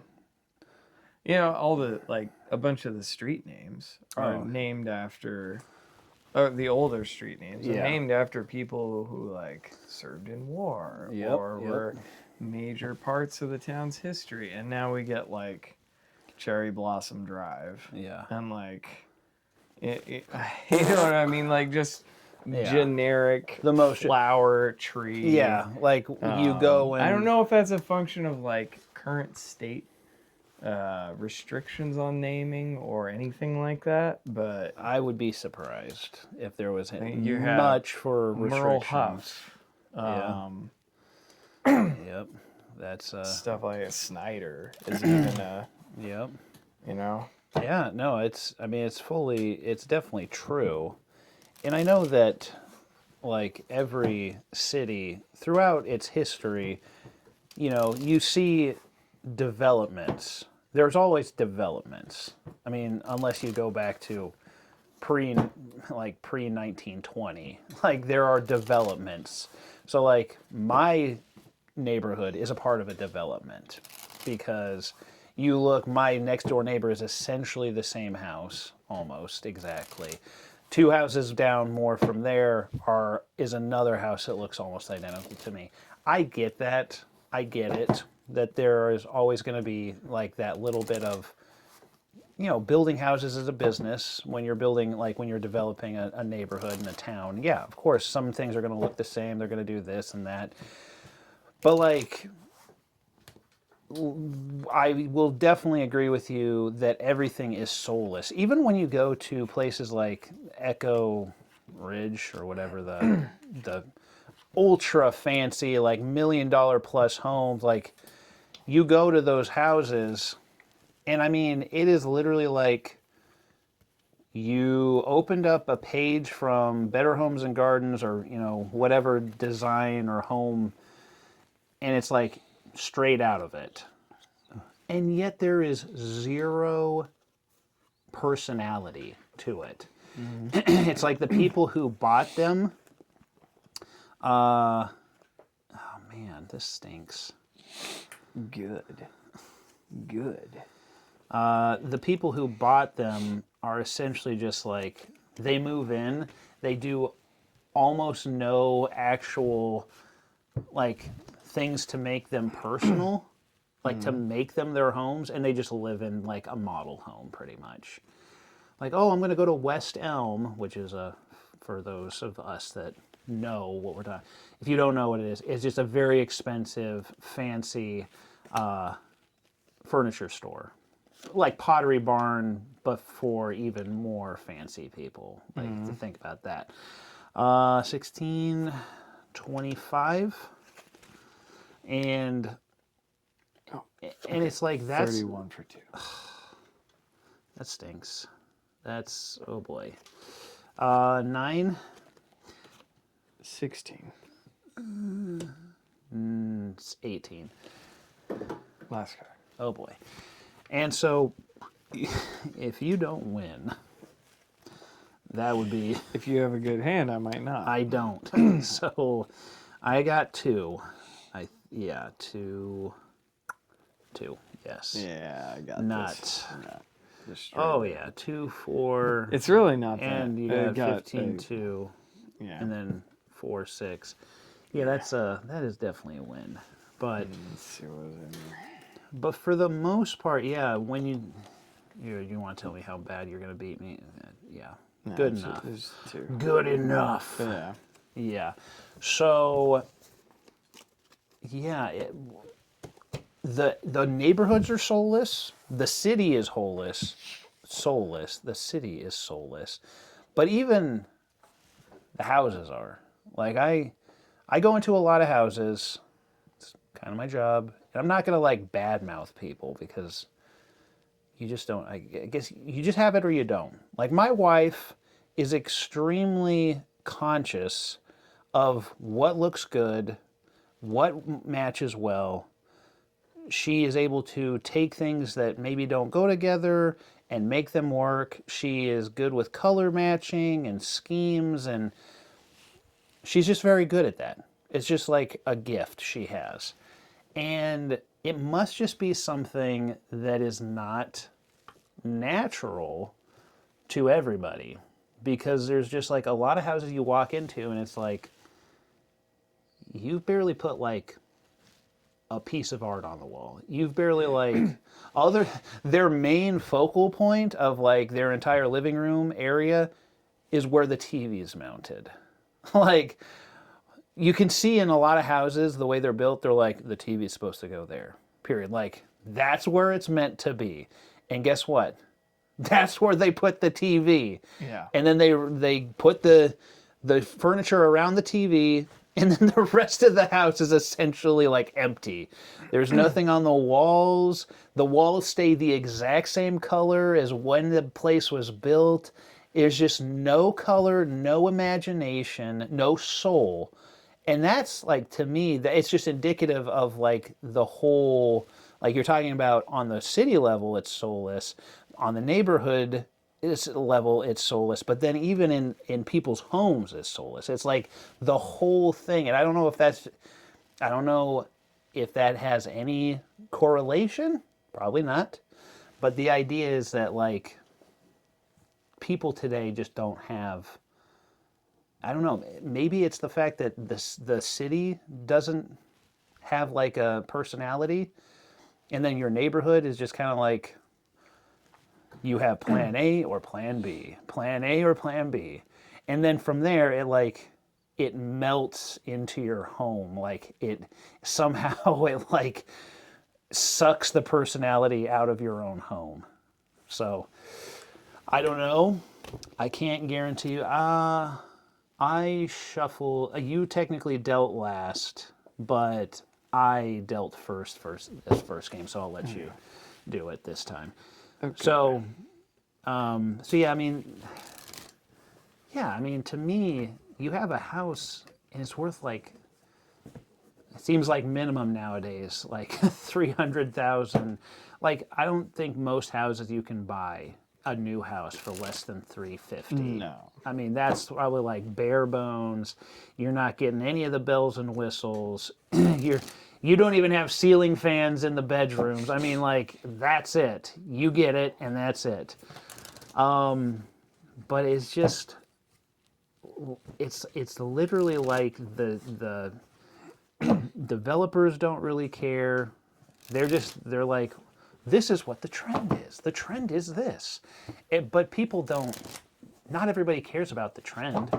All the like a bunch of the street names are named after, or the older street names are named after people who like served in war or were major parts of the town's history. And now we get like Cherry Blossom Drive. Yeah. And like, you know what I mean? Like just generic the most flower tree. Yeah, like you go and I don't know if that's a function of like current state restrictions on naming or anything like that, but I would be surprised if there was you have much for Merle restrictions. Huff. Yep. That's Stuff like a Snyder is even yep. Yeah, no, it's definitely true. And I know that like every city throughout its history, you see developments. There's always developments. I mean, unless you go back to pre 1920, like there are developments. So like my neighborhood is a part of a development because my next door neighbor is essentially the same house, almost exactly. 2 houses down more from there is another house that looks almost identical to me. I get that. I get it. That there is always going to be like that little bit of, building houses as a business when you're developing a neighborhood and a town. Yeah, of course, some things are going to look the same. They're going to do this and that. But like, I will definitely agree with you that everything is soulless. Even when you go to places like Echo Ridge or whatever the ultra fancy like $1 million plus homes, like you go to those houses and I mean it is literally like you opened up a page from Better Homes and Gardens or, whatever design or home, and it's like straight out of it. And yet there is zero personality to it. Mm-hmm. It's like the people who bought them, oh man, this stinks. Good. The people who bought them are essentially just like, they move in, they do almost no actual like things to make them personal, like to make them their homes, and they just live in like a model home pretty much. Like, oh, I'm going to go to West Elm, which is for those of us that know what we're talking. If you don't know what it is, it's just a very expensive, fancy furniture store. Like Pottery Barn, but for even more fancy people. Like, to think about that. 1625. And it's like, that's 31 for 2. That stinks. That's, oh boy. 9. 16. It's 18. Last card. Oh boy. And so, if you don't win, that would be... If you have a good hand, I might not. I don't. So, I got 2. 2. Yes. Yeah, I got Not. this. Not Oh yeah, 2, 4. It's really not that. And you got 15, 2. Yeah. And then 4, 6. Yeah, that is definitely a win. But let's see what was in there. But for the most part, yeah, when you want to tell me how bad you're going to beat me, yeah, No, good enough. There's 2. Good enough. Yeah. Yeah. So, yeah, the neighborhoods are soulless. The city is soulless. The city is soulless. But even the houses are. Like, I go into a lot of houses. It's kind of my job. And I'm not going to, like, badmouth people because you just don't. I guess you just have it or you don't. Like, my wife is extremely conscious of what looks good, what matches well. She is able to take things that maybe don't go together and make them work. She is good with color matching and schemes, and she's just very good at that. It's just like a gift she has. And it must just be something that is not natural to everybody, because there's just like a lot of houses you walk into and it's like, you've barely put like a piece of art on the wall. You've barely like their main focal point of like their entire living room area is where the TV is mounted. Like, you can see in a lot of houses, the way they're built, they're like, the TV is supposed to go there, period. Like, that's where it's meant to be. And guess what? That's where they put the TV. Yeah. And then they put the furniture around the TV, and then the rest of the house is essentially like empty. There's nothing on the walls. The walls stay the exact same color as when the place was built. There's just no color, no imagination, no soul. And that's, like, to me, it's just indicative of, like, the whole, like, you're talking about on the city level, it's soulless. On the neighborhood level, it's soulless. But then even in people's homes, it's soulless. It's like the whole thing. And I don't know if that has any correlation. Probably not. But the idea is that, like, people today just don't have... I don't know, maybe it's the fact that the city doesn't have like a personality, and then your neighborhood is just kind of like, you have plan A or plan B, plan A or plan B. And then from there, it melts into your home. Like, it like sucks the personality out of your own home. So, I don't know. I can't guarantee you. I shuffle. You technically dealt last, but I dealt first this first game, so I'll let you do it this time. Okay. So, So yeah, I mean, to me, you have a house and it's worth like, it seems like minimum nowadays, like 300,000. Like, I don't think most houses you can buy a new house for less than 350. No. I mean, that's probably like bare bones. You're not getting any of the bells and whistles. You don't even have ceiling fans in the bedrooms. I mean, like, that's it. You get it, and that's it. But it's just, it's literally like the developers don't really care. They're like, this is what the trend is. The trend is this. But people don't, not everybody cares about the trend.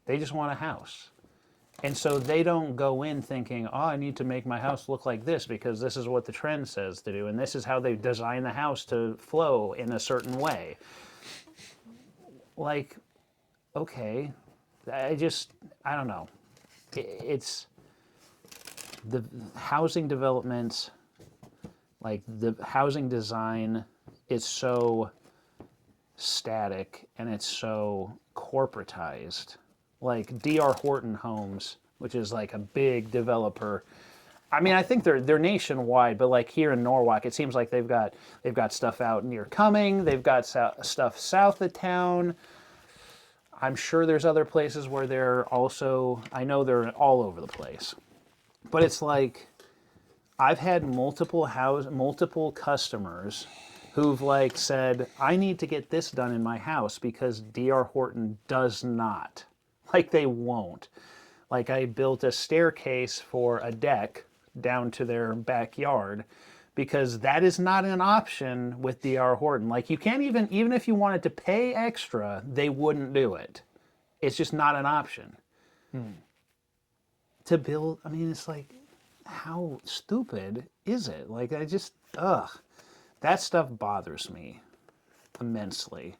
They just want a house. And so they don't go in thinking, oh, I need to make my house look like this because this is what the trend says to do. And this is how they design the house to flow in a certain way. Like, okay, I don't know. It's the housing development, like the housing design is so static and it's so corporatized. Like D.R. Horton Homes, which is like a big developer. I mean, I think they're nationwide, but like here in Norwalk, it seems like they've got stuff out near Cumming. They've got stuff south of town. I'm sure there's other places where they're also, I know they're all over the place. But it's like, I've had multiple customers who've like said, I need to get this done in my house because D.R. Horton does not. Like, they won't. Like, I built a staircase for a deck down to their backyard because that is not an option with D.R. Horton. Like, you can't even if you wanted to pay extra, they wouldn't do it. It's just not an option. To build, I mean, it's like, how stupid is it? Like, that stuff bothers me immensely.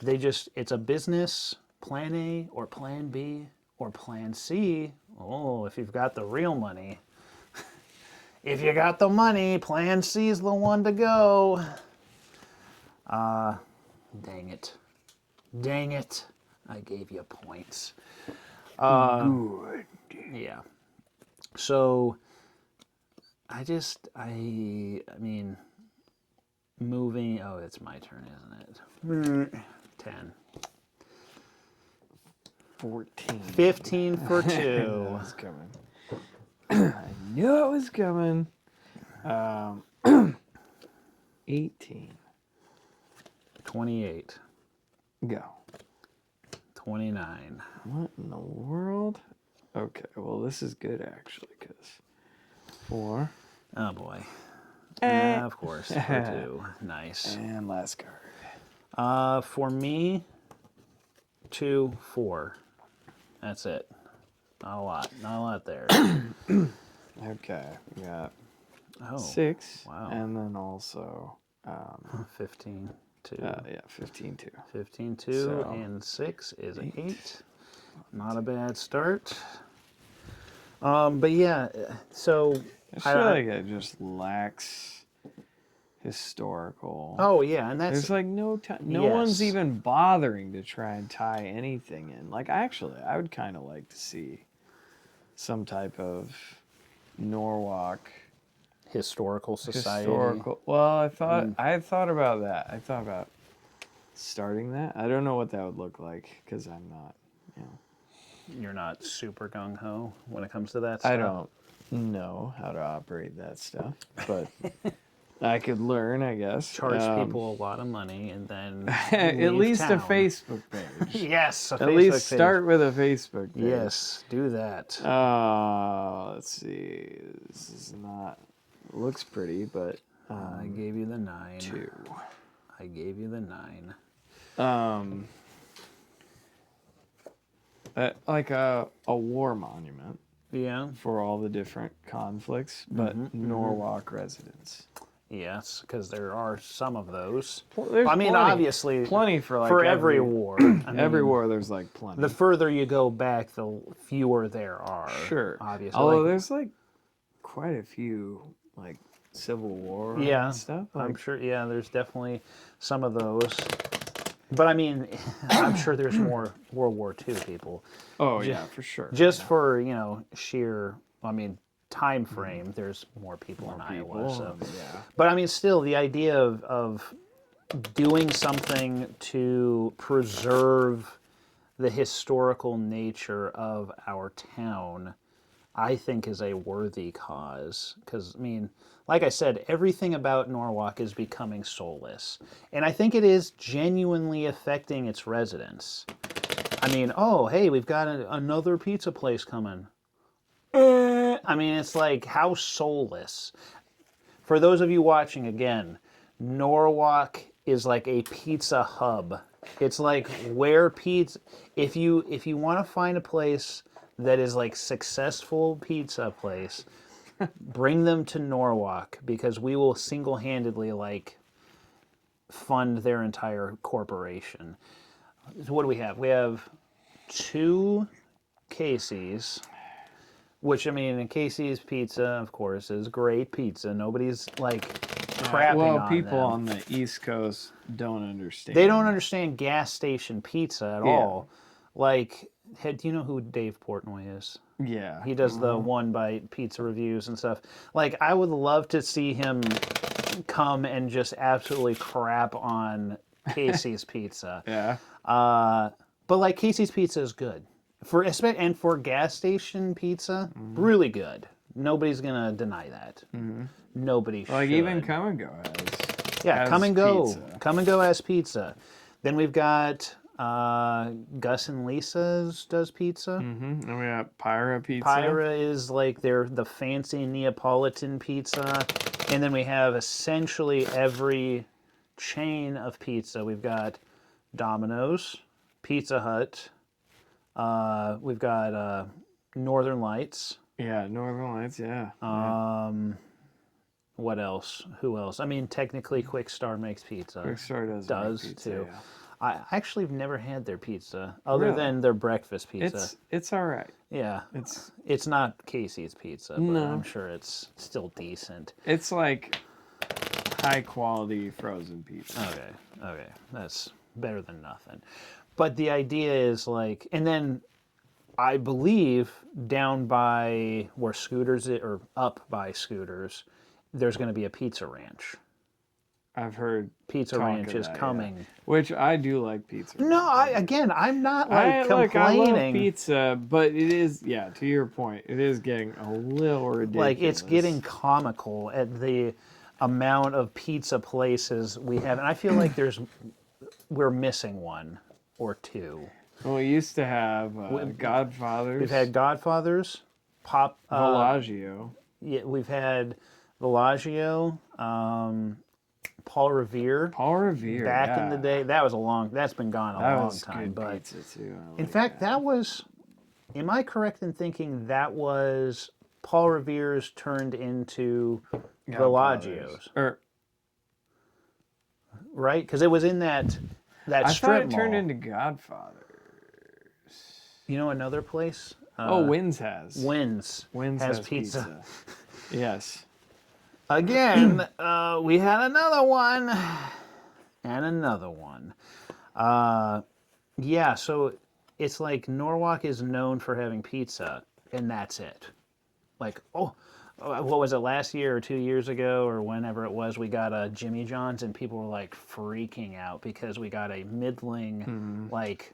It's a business, plan A or plan B or plan C. Oh, if you've got the real money. If you got the money, plan C is the one to go. Dang it. I gave you points. Good. Yeah. So, I mean, moving, oh, it's my turn, isn't it? 10. 14. 15 for 2. That was coming. I knew it was coming. 18. 28. Go. 29. What in the world? Okay, well, this is good, actually, because 4. Oh, boy. Of course, for 2. Nice. And last card. For me, 2, 4. That's it. Not a lot there. Okay, we got 6. Wow. And then also 15, 2. Yeah, 15, 2. 15, 2, So, and 6 is 8. Not a bad start. But yeah, so I feel like it just lacks historical. Oh yeah, and that's there's like no time. No one's even bothering to try and tie anything in. Like, actually, I would kind of like to see some type of Norwalk historical society. Well, I had thought about that. I thought about starting that. I don't know what that would look like because I'm not, You're not super gung ho when it comes to that stuff. I don't know how to operate that stuff, but I could learn, I guess. Charge people a lot of money and then at least town. a Facebook page. Yes, at least start with a Facebook page. Yes, do that. Let's see. This is not. Looks pretty, but I gave you the 9. 2. I gave you the 9. Like a war monument. Yeah. For all the different conflicts, but Norwalk residents. Yes, because there are some of those. Well, obviously, plenty for like every war. Every war, there's like plenty. The further you go back, the fewer there are. Sure, obviously. Although there's like quite a few like Civil War Yeah, and stuff. I'm Like, sure. Yeah, there's definitely some of those. But I mean, I'm sure there's more World War II people. oh yeah, for sure. Just for sheer, I mean, time frame. There's more people in Iowa. So, yeah. but I mean, still, the idea of doing something to preserve the historical nature of our town, I think, is a worthy cause. Because, I mean, like I said, everything about Norwalk is becoming soulless. And I think it is genuinely affecting its residents. I mean, oh, hey, we've got another pizza place coming. I mean, it's like, how soulless. For those of you watching, again, Norwalk is like a pizza hub. It's like where pizza. If you want to find a place that is like successful pizza place, bring them to Norwalk, because we will single-handedly like fund their entire corporation. So what do we have? We have 2 Casey's. Which, I mean, Casey's Pizza, of course, is great pizza. Nobody's, like, crapping well, on people them. on the East Coast don't understand. They don't understand gas station pizza at all. Like, do you know who Dave Portnoy is? Yeah. He does the One Bite pizza reviews and stuff. Like, I would love to see him come and just absolutely crap on Casey's Pizza. Yeah. But, like, Casey's Pizza is good. For gas station pizza, really good. Nobody's gonna deny that. Nobody should. Like even Come and Go has. Yeah, has Come and Go. pizza. Come and Go as pizza. Then we've got Gus and Lisa's does pizza. And we got Pyra Pizza. Pyra is like the fancy Neapolitan pizza. And then we have essentially every chain of pizza. We've got Domino's, Pizza Hut. We've got Northern Lights. Yeah, Northern Lights. Yeah. What else? Who else? I mean, technically, Quick Star makes pizza. Quick Star does make pizza, too. Yeah. I actually have never had their pizza other Really? than their breakfast pizza. It's all right. Yeah, it's not Casey's pizza, but No. I'm sure it's still decent. It's like high quality frozen pizza. Okay, that's better than nothing. But the idea is like, and then I believe down by where Scooters or up by Scooters, there's going to be a Pizza Ranch. I've heard Pizza talk Ranch of is that, coming. yeah. Which I do like pizza. No, I'm not like complaining. I love pizza, but it is, yeah, to your point, it is getting a little ridiculous. Like, it's getting comical at the amount of pizza places we have. And I feel like we're missing one or two. Well, we used to have Godfather's. We've had Godfather's, Bellagio. Yeah, we've had Bellagio, Paul Revere. Paul Revere. Back in the day, that's been gone a long time. Good but pizza too. in fact, that was. Am I correct in thinking that was Paul Revere's turned into Bellagio's? Right, because it was in that strip I thought it mall. turned into Godfather's. You know another place? Wynn's has. Wynn's has pizza. Yes. Again, we had another one. And another one. Yeah, so it's like Norwalk is known for having pizza, and that's it. Like, what was it, last year or 2 years ago or whenever it was, we got a Jimmy John's, and people were like freaking out because we got a middling, like,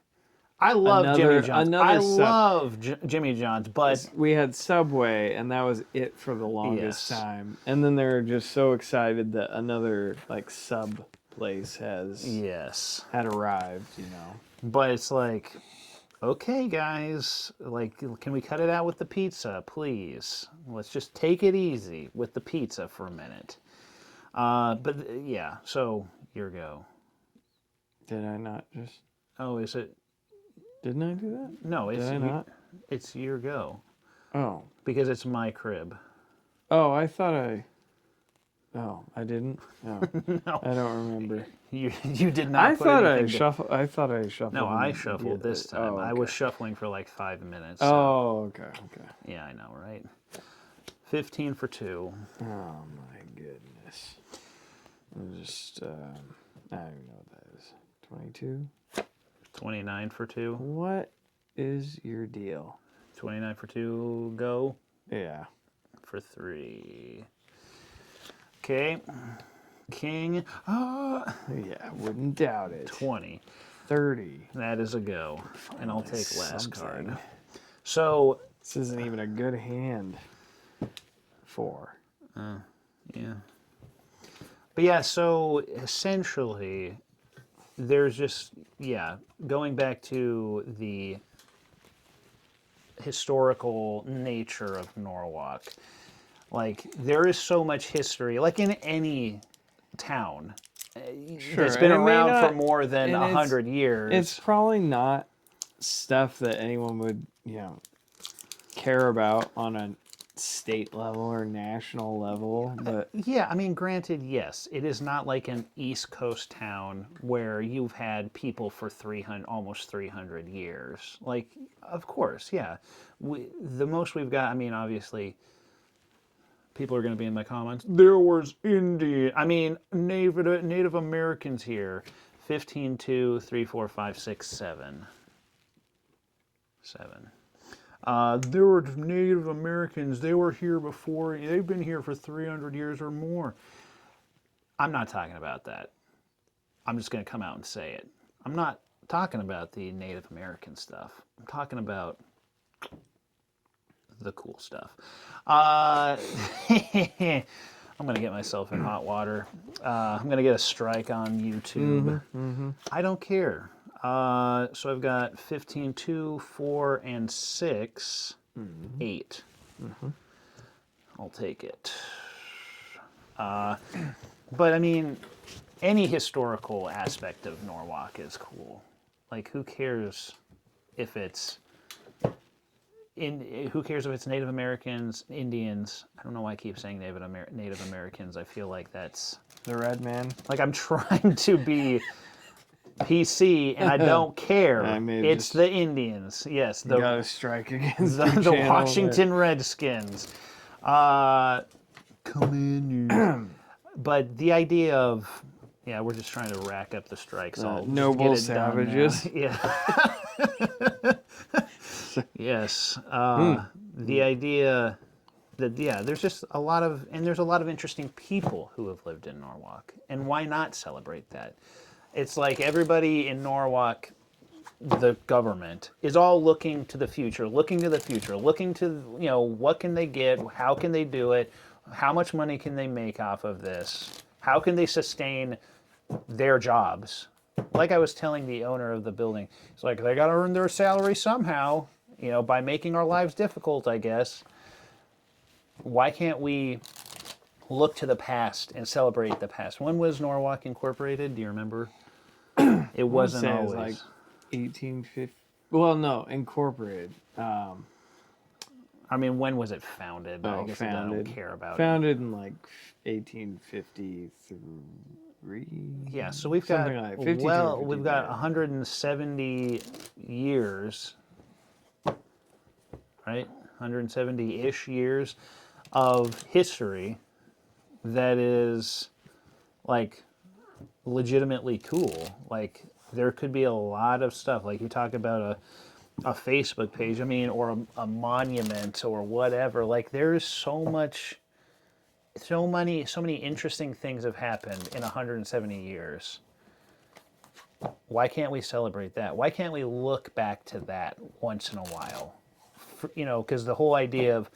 I love Jimmy John's. I love Jimmy John's, but we had Subway, and that was it for the longest time. And then they're just so excited that another like sub place had arrived. You know, but it's like, okay, guys, like, can we cut it out with the pizza, please? Let's just take it easy with the pizza for a minute. But yeah, so your go. Did I not just? Oh, is it? Didn't I do that? No, it's your go. Oh. Because it's my crib. Oh, I thought I didn't. No. No. I don't remember. You did not. I thought I shuffled. No, I shuffled this time. Oh, okay. I was shuffling for like 5 minutes. So. Oh, okay. Yeah, I know, right? 15 for 2. Oh my goodness. Just, I don't even know what that is. 22? 29 for 2. What is your deal? 29 for 2, go. Yeah. For 3. Okay. King. Yeah, wouldn't doubt it. 20. 30. That is a go. And I'll take last Something. card. So. This isn't even a good hand. 4. Yeah. But yeah, so essentially, there's just, going back to the historical nature of Norwalk. Like, there is so much history, like in any town that's been around for more than 100 years. It's probably not stuff that anyone would, care about on a state level or national level, but yeah, I mean, granted, yes, it is not like an East Coast town where you've had people for almost 300 years. Like, of course, yeah. The most we've got, I mean, obviously, people are going to be in my comments. There was Native Americans here. 15, 2, 3, 4, 5, 6, 7. 7. There were Native Americans. They were here before. They've been here for 300 years or more. I'm not talking about that. I'm just going to come out and say it. I'm not talking about the Native American stuff. I'm talking about the cool stuff. I'm going to get myself in hot water. I'm going to get a strike on YouTube. I don't care. So I've got 15, 2, 4, and 6, 8. I'll take it. But I mean, any historical aspect of Norwalk is cool. Like, who cares if it's Native Americans, Indians? I don't know why I keep saying Native Americans. I feel like that's the red man. Like, I'm trying to be PC, and I don't care. It's the Indians. Yes, you got to strike against the Washington Redskins. Come in, but the idea of we're just trying to rack up the strikes. Noble savages. Yeah. Yes. The idea that there's just a lot of interesting people who have lived in Norwalk, and why not celebrate that? It's like everybody in Norwalk, the government, is all looking to the future, looking to what can they get, how can they do it, how much money can they make off of this, how can they sustain their jobs. Like I was telling the owner of the building, it's like they got to earn their salary somehow, by making our lives difficult, I guess. Why can't we look to the past and celebrate the past? When was Norwalk incorporated? Do you remember? It wasn't always. It was like 1850. Well, no, incorporated. I mean, when was it founded? I guess founded. I don't care about Founded in like 1853. Yeah, so we've got like 170 years, right? 170-ish years of history that is like legitimately cool. Like, there could be a lot of stuff. Like, you talk about a Facebook page, or a monument or whatever. Like, there's so many interesting things have happened in 170 years. Why can't we celebrate that? Why can't we look back to that once in a while? Because the whole idea of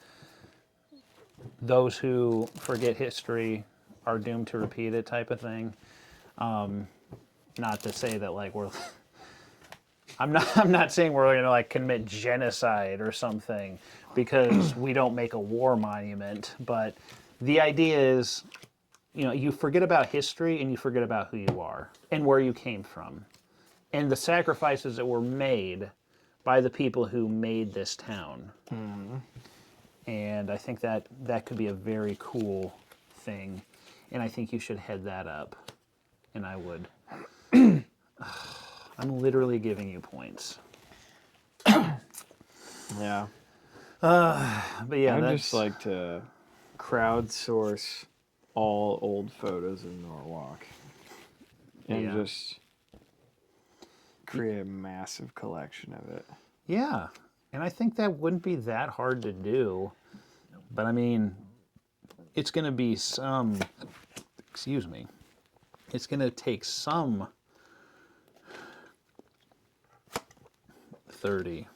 those who forget history are doomed to repeat it type of thing. Not to say that like we're I'm not saying we're going to like commit genocide or something because we don't make a war monument, but the idea is, you forget about history and you forget about who you are and where you came from and the sacrifices that were made by the people who made this town. And I think that could be a very cool thing, and I think you should head that up, and I would. I'm literally giving you points. Yeah. But yeah, I'd just like to crowdsource all old photos of Norwalk and just create a massive collection of it. Yeah, and I think that wouldn't be that hard to do. But I mean, it's going to be some, excuse me, it's going to take some 30.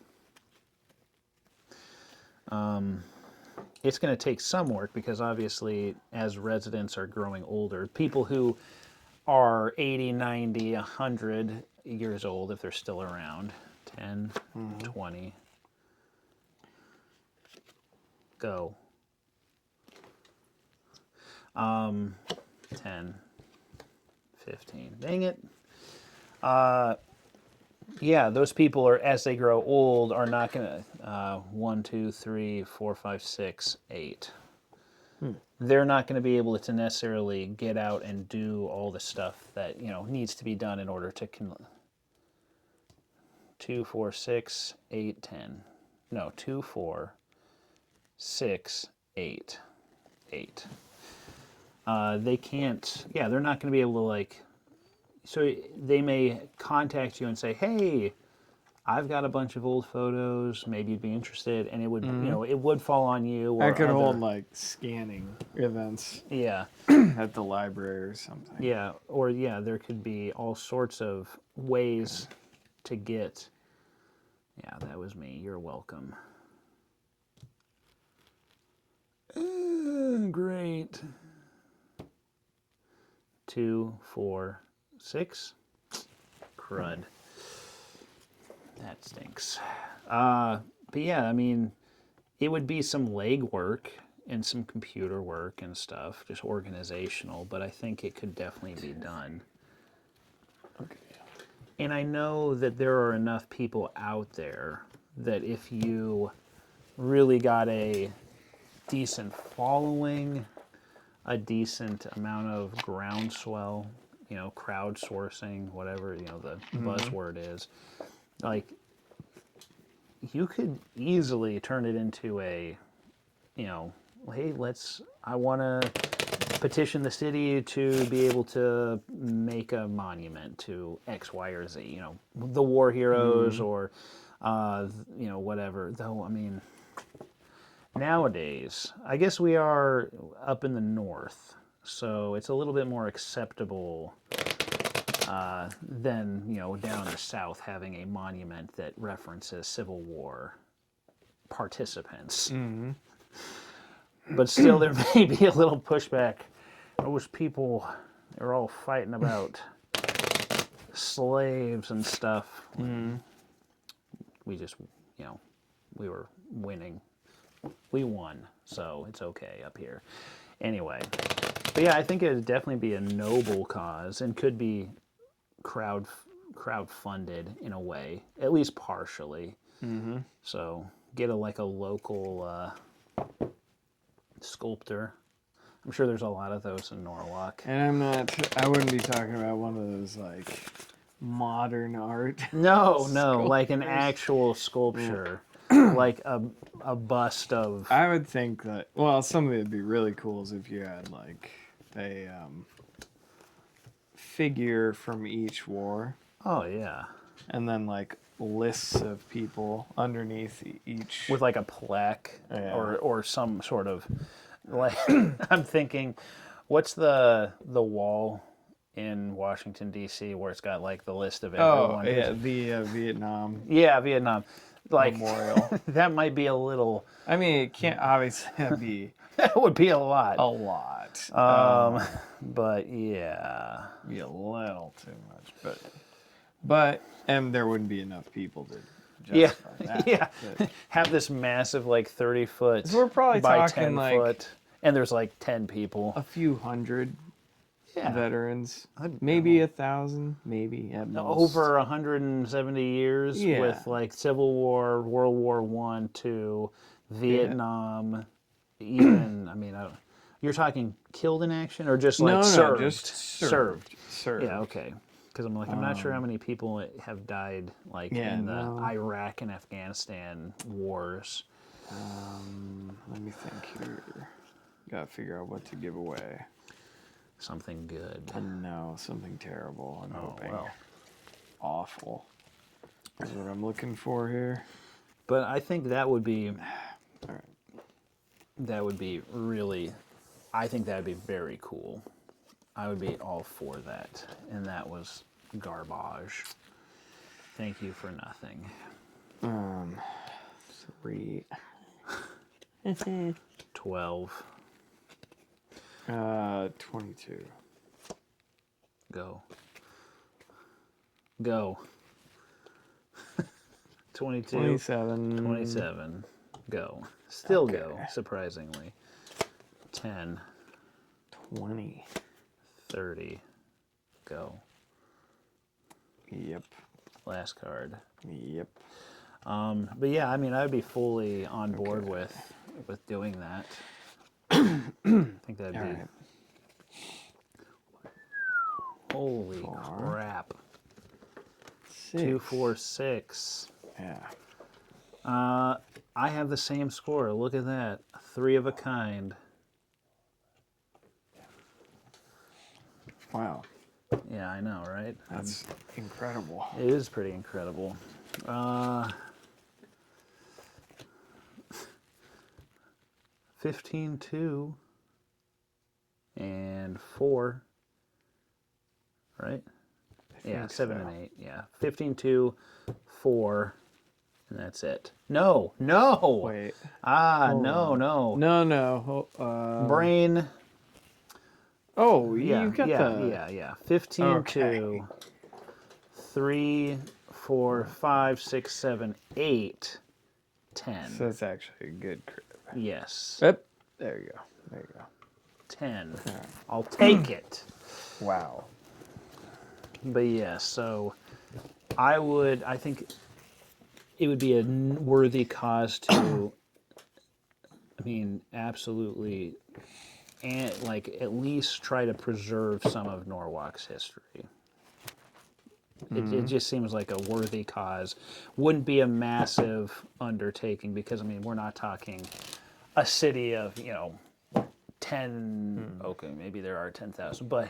It's going to take some work because obviously as residents are growing older, people who are 80, 90, 100 years old, if they're still around, 10, 20, go. 10, 15, dang it. Yeah, those people are, as they grow old, are not going to, 1, 2, 3, 4, 5, 6, 8. They're not going to be able to necessarily get out and do all the stuff that, needs to be done in order to 2, 4, 6, 8, 10. No, 2, 4, 6, 8. 8. They can't, they're not going to be able to so they may contact you and say, hey, I've got a bunch of old photos, maybe you'd be interested, and it would, it would fall on you. Or I could hold scanning events. Yeah. At the library or something. Yeah, or there could be all sorts of ways to get. Yeah, that was me. You're welcome. Great. 2, 4, 6. Crud. That stinks. But yeah, I mean, it would be some legwork and some computer work and stuff, just organizational, but I think it could definitely be done. Okay. And I know that there are enough people out there that if you really got a decent following, a decent amount of groundswell, crowdsourcing, whatever, the buzzword is, you could easily turn it into a, hey, I want to petition the city to be able to make a monument to X, Y, or Z, the war heroes or, whatever. Though, I mean, nowadays, I guess we are up in the north, so it's a little bit more acceptable than, down in the south having a monument that references Civil War participants. Mm-hmm. But still, there may be a little pushback. Those people are all fighting about slaves and stuff. Mm-hmm. We just, we were winning. We won, so it's okay up here. Anyway, but yeah, I think it would definitely be a noble cause and could be crowd-funded in a way, at least partially. Mm-hmm. So get a local sculptor. I'm sure there's a lot of those in Norwalk. And I wouldn't be talking about one of those modern art. No, like an actual sculpture. Like a bust of... I would think that, something that'd be really cool is if you had a figure from each war. Oh, yeah. And then lists of people underneath each. With a plaque or some sort of... I'm thinking, what's the wall in Washington, D.C. where it's got the list of everyone? Oh, yeah, the Vietnam. Yeah, Vietnam. Memorial. That might be a little... I mean, it can't obviously be... That would be a lot. A lot. But yeah. Be a little too much. But and there wouldn't be enough people to justify that. Yeah. Have this massive 30-foot so we're probably by talking 10-foot, and there's 10 people. A few hundred veterans. Maybe 1,000, maybe at most. Over 170 years with Civil War, World War I, II, Vietnam, even, I mean, you're talking killed in action or just served? No, just served. Yeah, okay. Because I'm I'm not sure how many people have died in the Iraq and Afghanistan wars. Let me think here. Gotta figure out what to give away. something good. No, something terrible. I'm hoping. Well. Awful is what I'm looking for here. But I think that would be... All right. That would be really... I think that would be very cool. I would be all for that. And that was garbage. Thank you for nothing. 3. 12. 22. Go. Go. 22. 27. 27. Go. Still Okay. go, surprisingly. 10. 20. 30. Go. Yep. Last card. Yep. But yeah, I mean, I would be fully on board with doing that. I think that'd All be... right. Holy 4. crap. 6. 2, 4, 6. Yeah. I have the same score. Look at that. 3 of a kind. Wow. Yeah, I know, right? That's incredible. It is pretty incredible. 15, 2, and 4. Right? Yeah, 7 so. and 8. Yeah. 15, 2, 4, and that's it. No! Wait. No. No. Brain. Oh, Yeah, you got the... yeah. 15, Okay. 2, 3, 4, 5, 6, 7, 8, 10. So that's actually a good crib. Yes. Yep. There you go. 10. Right. I'll take it. Wow. But yeah, so I think it would be a worthy cause to, I mean, absolutely, and like at least try to preserve some of Norwalk's history. It just seems like a worthy cause. Wouldn't be a massive undertaking because, I mean, we're not talking a city of, 10, okay, maybe there are 10,000, but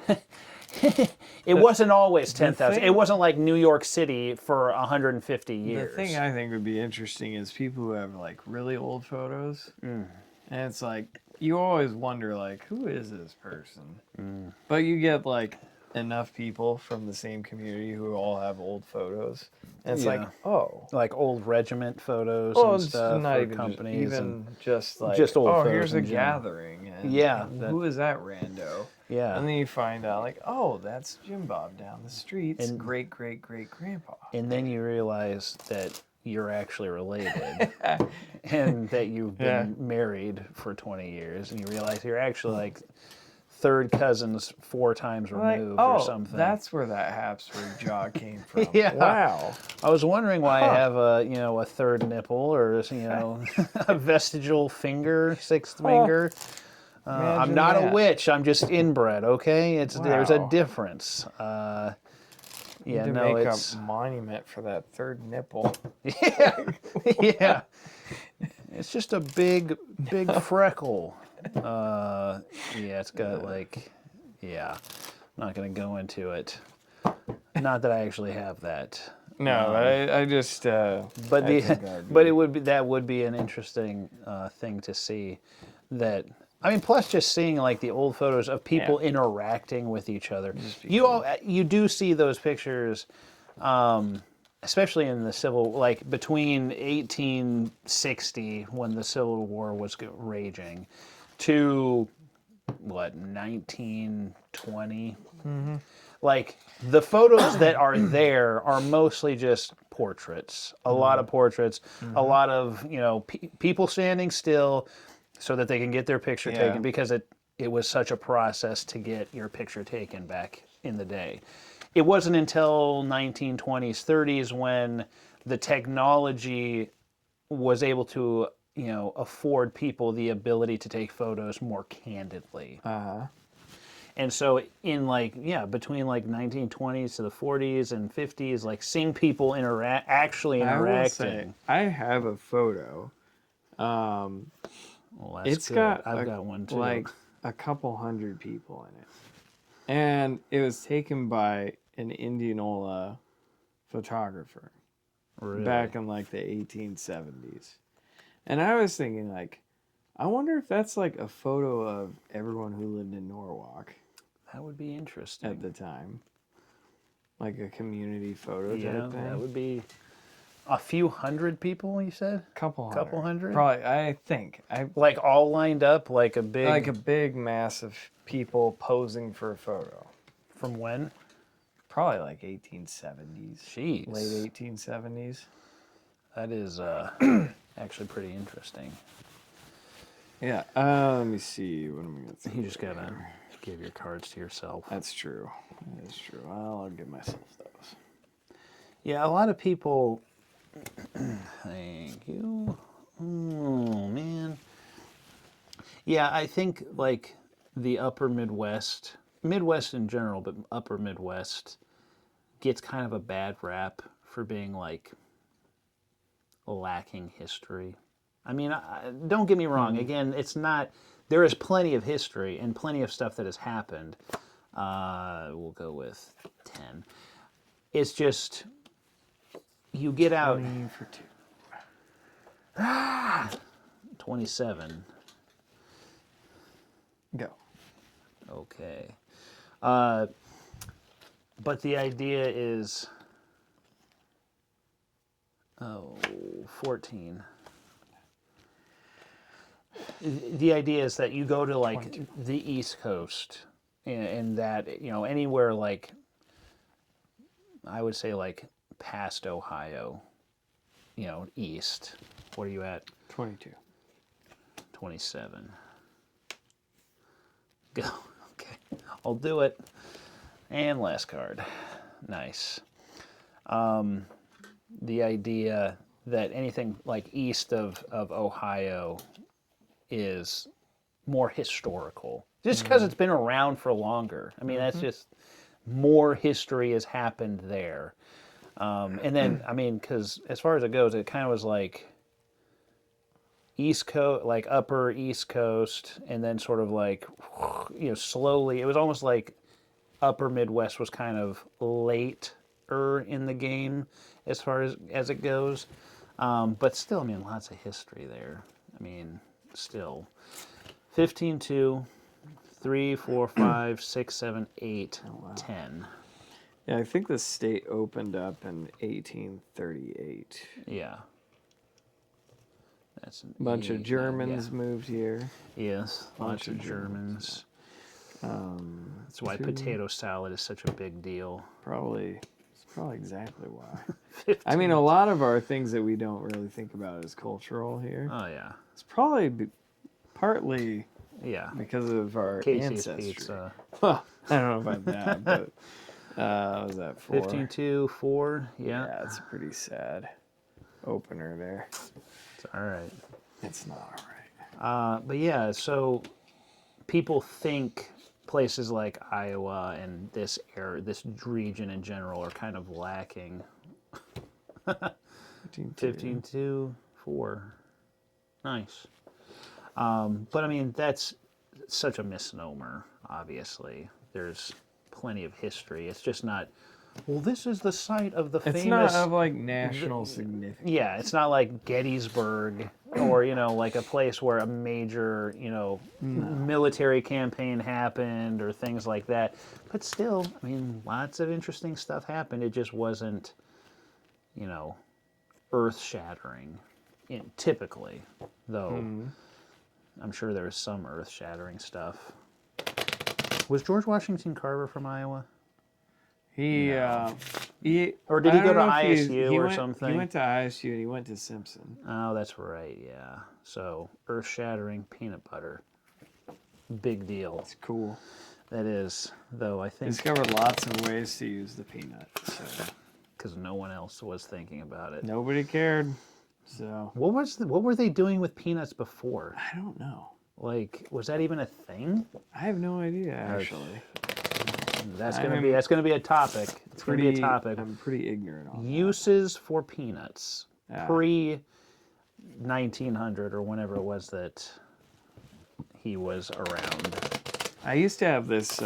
it wasn't always 10,000. It wasn't like New York City for 150 years. The thing I think would be interesting is people who have like really old photos. And it's like, you always wonder, like, who is this person? But you get like enough people from the same community who all have old photos. And it's like, oh. Like old regiment photos Well, and it's stuff not for even companies. just like, just old photos here's a in general. gathering. And Yeah, who is that rando? Yeah. And then you find out, like, oh, that's Jim Bob down the street's And- great-great-great-grandpa. And then you realize that you're actually related and that you've been married for 20 years and you realize you're actually like third cousins 4 times removed or something. That's where that Habsburg jaw came from. Yeah. Wow. I was wondering why I have a third nipple or a vestigial finger, 6th finger. I'm Imagine not that. a witch. I'm just inbred. Okay, there's a Wow. difference. Need to make a monument for that third nipple. Yeah. It's just a big freckle. It's got I'm not going to go into it. Not that I actually have that. No, I just. But that would be an interesting thing to see. That, I mean, plus just seeing like the old photos of people interacting with each other. You do see those pictures, especially in the between 1860 when the Civil War was raging, to 1920. Like the photos that are there are mostly just portraits. A lot of portraits. A lot of people standing still so that they can get their picture taken because it was such a process to get your picture taken back in the day. It wasn't until 1920s, 30s when the technology was able to afford people the ability to take photos more candidly. And so in between 1920s to the 40s and 50s, seeing people actually interacting. I have a photo. Well, that's it's good. got I've got one too. Like a couple hundred people in it. And it was taken by an Indianola photographer back in like the 1870s. And I was thinking, like, I wonder if that's like a photo of everyone who lived in Norwalk. That would be interesting. At the time. Like a community photo type thing. That would be a few hundred people, you said? Couple hundred? Probably, I think. Like all lined up, like a big mass of people posing for a photo. From when? Probably like 1870s. Jeez. Late 1870s. That is actually pretty interesting. Yeah. Let me see. What am I going to say? You just got to give your cards to yourself. That's true. That is true. I'll give myself those. Yeah, a lot of people... Thank you. Oh, man. Yeah, I think, like, the upper Midwest in general, but upper Midwest gets kind of a bad rap for being, like, lacking history. I mean, don't get me wrong. Again, it's not... There is plenty of history and plenty of stuff that has happened. We'll go with 10. It's just... You get out... 20 for 2. 27. Go. Okay. But the idea is... 14. The idea is that you go to, like, 22. The East Coast, and that, you know, anywhere, like, I would say, like, past Ohio, you know, east. What are you at? 22. 27. Go. Okay. I'll do it. And last card. Nice. The idea that anything, like, east of Ohio is more historical. Just because it's been around for longer. I mean, that's just more history has happened there. And then, I mean, because as far as it goes, it kind of was like East Coast, like upper East Coast, and then sort of like, you know, slowly. It was almost like upper Midwest was kind of later in the game as far as it goes. But still, I mean, lots of history there. I mean, still. 15-2, 3, 4, 5, 6, 7, 8, 10. Yeah, I think the state opened up in 1838. Yeah. That's a bunch of Germans moved here. Yes, lots of Germans. That's why potato salad is such a big deal. It's probably exactly why. I mean, a lot of our things that we don't really think about as cultural here. Oh, yeah. It's probably partly because of our Casey's ancestry. Pizza. Well, I don't know about that, but what was that, 4? 15-2, 4, yeah. Yeah, it's a pretty sad opener there. It's all right. It's not all right. But yeah, so people think places like Iowa and this region in general are kind of lacking. 15-2, 4. Nice. But I mean, that's such a misnomer, obviously. There's plenty of history. It's just not, well, this is the site of the famous... It's not of, like, national significance. Yeah, it's not like Gettysburg or, you know, like a place where a major, you know, military campaign happened or things like that. But still, I mean, lots of interesting stuff happened. It just wasn't, you know, earth-shattering, typically, though. I'm sure there was some earth-shattering stuff. Was George Washington Carver from Iowa? Or did he go to ISU or something? He went to ISU and he went to Simpson. Oh, that's right, yeah. So, earth-shattering peanut butter. Big deal. It's cool. That is, though, I think... Discovered lots of ways to use the peanut. Because no one else was thinking about it. Nobody cared. So what were they doing with peanuts before? I don't know. Like, was that even a thing? I have no idea, actually. That's gonna be a topic. It's gonna be a topic. I'm pretty ignorant on uses for peanuts pre 1900 or whenever it was that he was around. I used to have this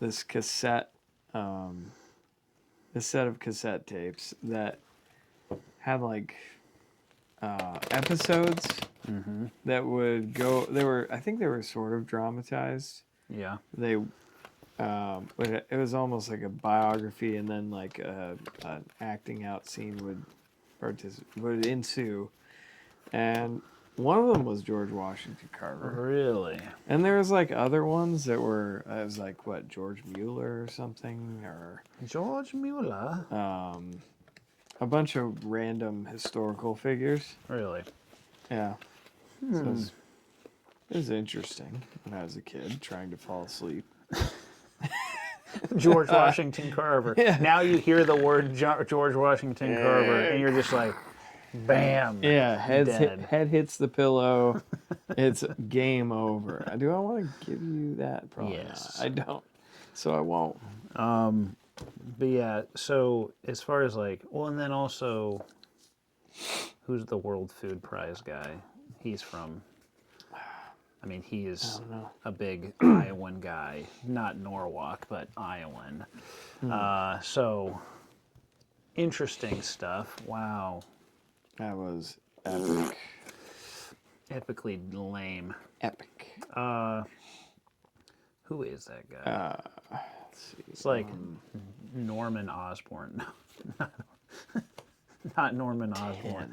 this cassette, this set of cassette tapes that had like episodes that would go. I think they were sort of dramatized. Yeah. They, but it was almost like a biography, and then like an acting out scene would ensue, and one of them was George Washington Carver. Really? And there was like other ones that were, it was like what, George Mueller or something, or George Mueller? A bunch of random historical figures. Really? Yeah. So it was interesting when I was a kid trying to fall asleep. George Washington Carver. Yeah. Now you hear the word George Washington Carver, and you're just like, bam. Yeah, dead. Head hits the pillow. It's game over. Do I want to give you that? Probably Yes. not. I don't. So I won't. But yeah, so as far as like, well, and then also, who's the World Food Prize guy? He's from, I mean, he is a big Iowan guy. Not Norwalk, but Iowan. So, interesting stuff. Wow. That was epic. Epically lame. Epic. Who is that guy? Let's see. It's like Norman Osborn. No, not Norman Osborn.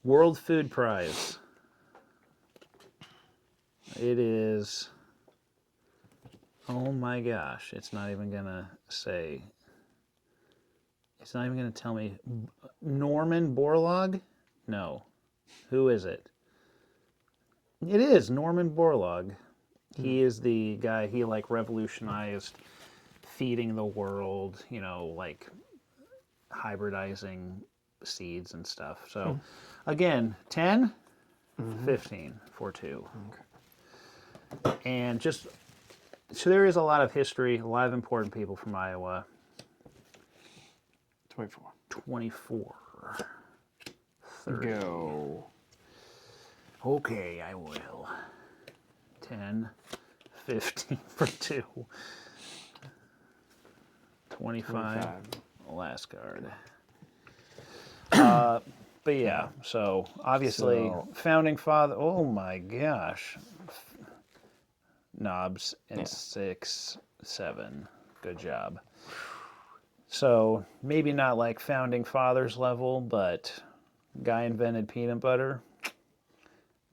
World Food Prize. It is. Oh my gosh! It's not even gonna say. It's not even gonna tell me. Norman Borlaug? No. Who is it? It is Norman Borlaug. He is the guy. He like revolutionized feeding the world. You know, like hybridizing seeds and stuff. So, again, 10, 15 for 2. Okay. And just, so there is a lot of history, a lot of important people from Iowa. 24. 24. 30. Go. Okay, I will. 10, 15 for 2. 25. Last card. But yeah, so obviously founding father. Oh my gosh, knobs and 6, 7. Good job. So maybe not like founding fathers level, but guy invented peanut butter.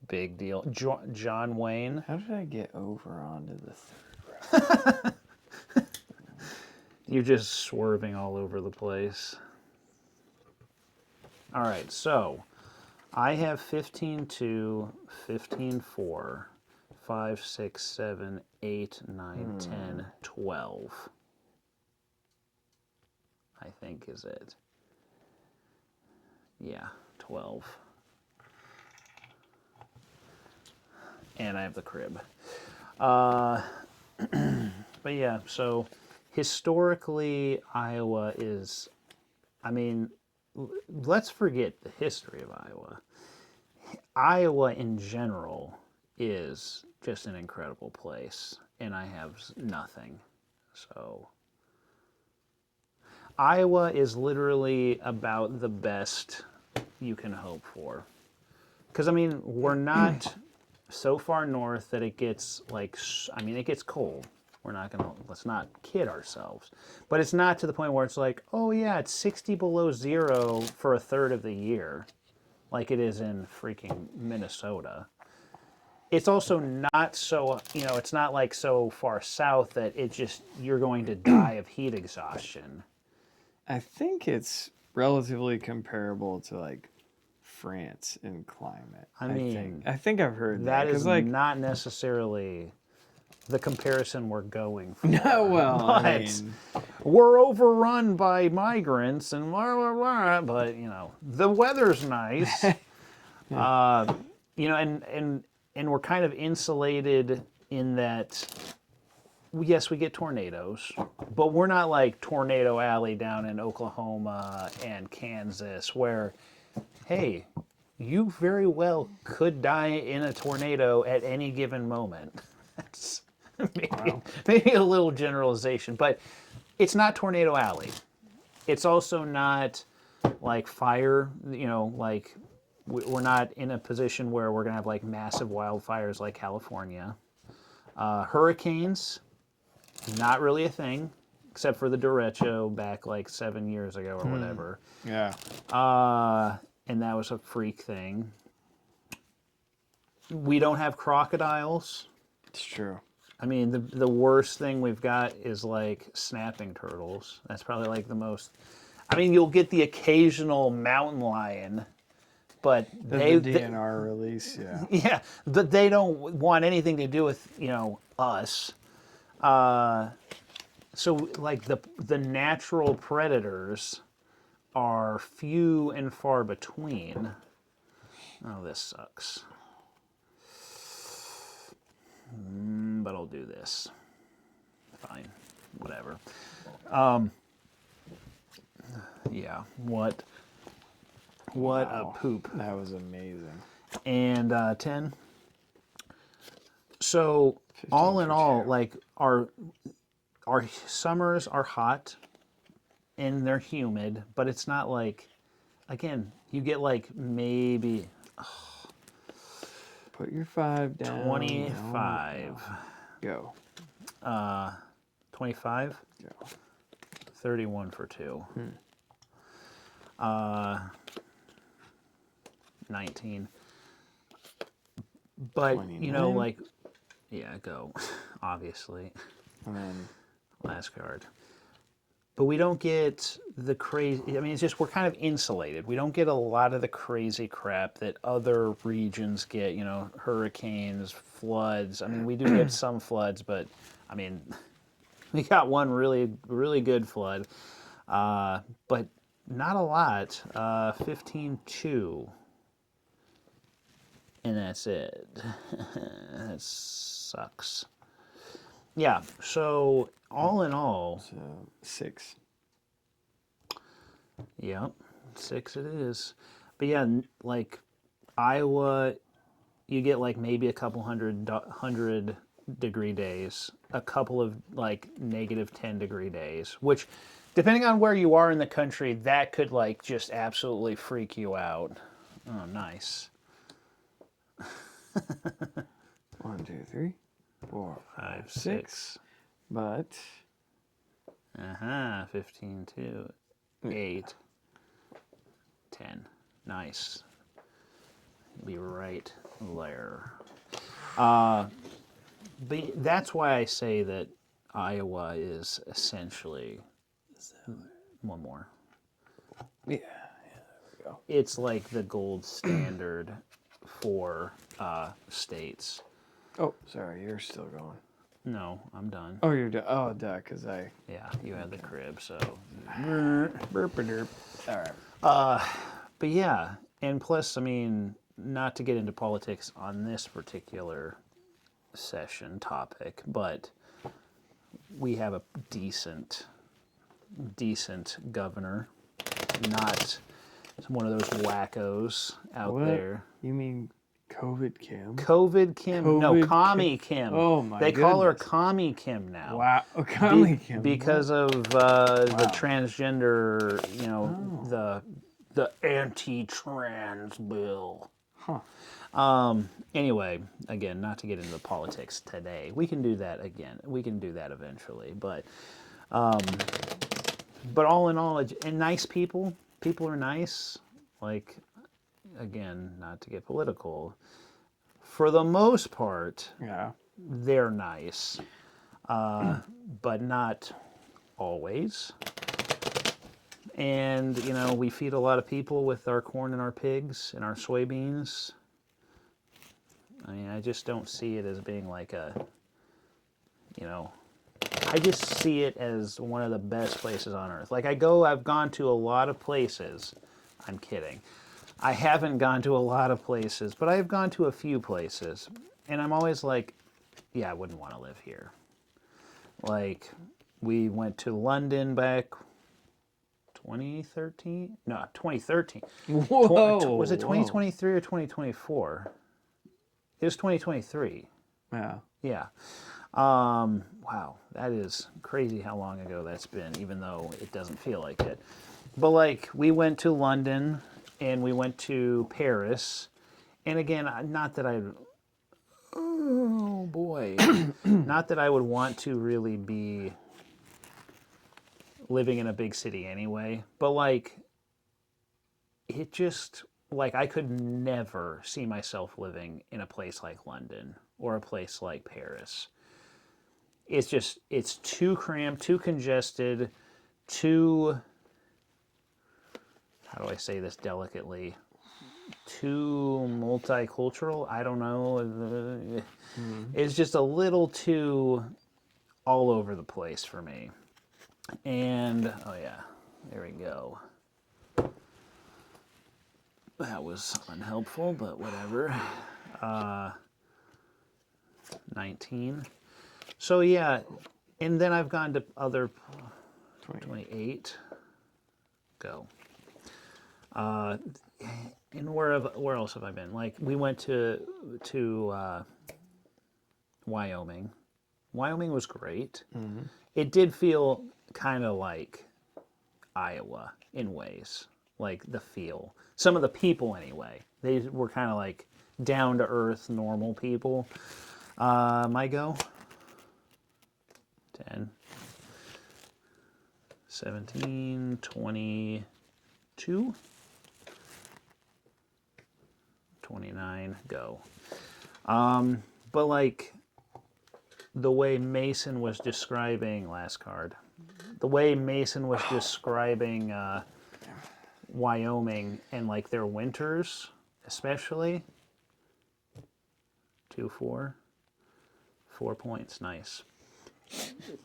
Big deal. John Wayne. How did I get over onto the third row? You're just swerving all over the place. All right, so I have 15-2, 15-4, 5, 6, 7, 8, 9, 10, 12. I think is it. Yeah, 12. And I have the crib. But yeah, so historically, Iowa is, I mean, let's forget the history of Iowa. Iowa in general is just an incredible place, and I have nothing. So Iowa is literally about the best you can hope for. Because, I mean, we're not so far north that it gets, like, I mean, it gets cold. We're not going to, let's not kid ourselves. But it's not to the point where it's like, oh yeah, it's 60 below zero for a third of the year, like it is in freaking Minnesota. It's also not so, you know, it's not like so far south that it just, you're going to die of heat exhaustion. I think it's relatively comparable to like France in climate. I think I've heard that. That is like, not necessarily the comparison we're going for. No, well, I mean, we're overrun by migrants and blah, blah, blah, but, you know, the weather's nice. You know, and we're kind of insulated in that, yes, we get tornadoes, but we're not like Tornado Alley down in Oklahoma and Kansas where, hey, you very well could die in a tornado at any given moment. maybe a little generalization, but it's not Tornado Alley. It's also not like fire, like we're not in a position where we're going to have like massive wildfires like California. Hurricanes, not really a thing, except for the derecho back like 7 years ago or whatever. Yeah. And that was a freak thing. We don't have crocodiles. It's true. I mean, the worst thing we've got is like snapping turtles. That's probably like the most. I mean, you'll get the occasional mountain lion, but The DNR release, yeah. Yeah, but they don't want anything to do with us. So like the natural predators are few and far between. Oh, this sucks. But I'll do this. Fine, whatever. Yeah, what Wow. a poop. That was amazing. And 10. So all in all, like our summers are hot and they're humid, but it's not like, again, you get like maybe Put your 5 down. 25. Go. 25? Go. 31 for 2. 19. But, 29? like, yeah, go, obviously. And then Last card. But we don't get the crazy, I mean, it's just we're kind of insulated. We don't get a lot of the crazy crap that other regions get, hurricanes, floods. I mean, we do get some floods, but, I mean, we got one really, really good flood. But not a lot. 15-2. And that's it. That sucks. Yeah, so all in all... So 6. Yeah, 6 it is. But yeah, like Iowa, you get like maybe a couple hundred degree days, a couple of like negative 10 degree days, which depending on where you are in the country, that could like just absolutely freak you out. Oh, nice. 1, 2, 3, 4, 5, 6. 6. But 15-2, 8, 10. Nice. Be right there. But that's why I say that Iowa is essentially one more. yeah, there we go. It's like the gold standard for states. Oh, sorry, you're still going. No, I'm done. Oh, you're done. Oh, duh, because Yeah, you had the crib, so. Burp-a-derp. All right. But yeah, and plus, I mean, not to get into politics on this particular session topic, but we have a decent governor, not one of those wackos out What? there. You mean COVID Kim? COVID Kim? No, COVID Commie Kim. Oh my They call her goodness. Commie Kim now. Wow. Oh, Commie Kim. Because of the transgender, the anti-trans bill. Huh. Anyway, again, not to get into the politics today. We can do that again. We can do that eventually. But all in all, and nice people. People are nice. Like, again, not to get political. For the most part, Yeah. they're nice. But not always. And, we feed a lot of people with our corn and our pigs and our soybeans. I mean, I just don't see it as being like I just see it as one of the best places on earth. Like I've gone to a lot of places. I'm kidding. I haven't gone to a lot of places, but I've gone to a few places. And I'm always like, yeah, I wouldn't want to live here. Like, we went to London back 2013? No, 2013. Whoa. Was it 2023 or 2024? It was 2023. Yeah. Yeah. Wow, that is crazy how long ago that's been, even though it doesn't feel like it. But like, we went to London and we went to Paris. And again, not that I, oh boy, not that I would want to really be living in a big city anyway, but like, it just, like, I could never see myself living in a place like London or a place like Paris. It's just, it's too cramped, too congested, too, how do I say this delicately? Too multicultural? I don't know. It's just a little too all over the place for me. And, oh yeah, there we go. That was unhelpful, but whatever. 19. So yeah, and then I've gone to other 28. Go. And where else have I been? Like, we went to Wyoming. Wyoming was great. Mm-hmm. It did feel kind of like Iowa in ways, like the feel. Some of the people, anyway, they were kind of like down to earth, normal people. My go. 10, 17, 22, 29, go. But like the way Mason was describing, last card, the way Mason was describing Wyoming and like their winters, especially. 2, 4 points, nice.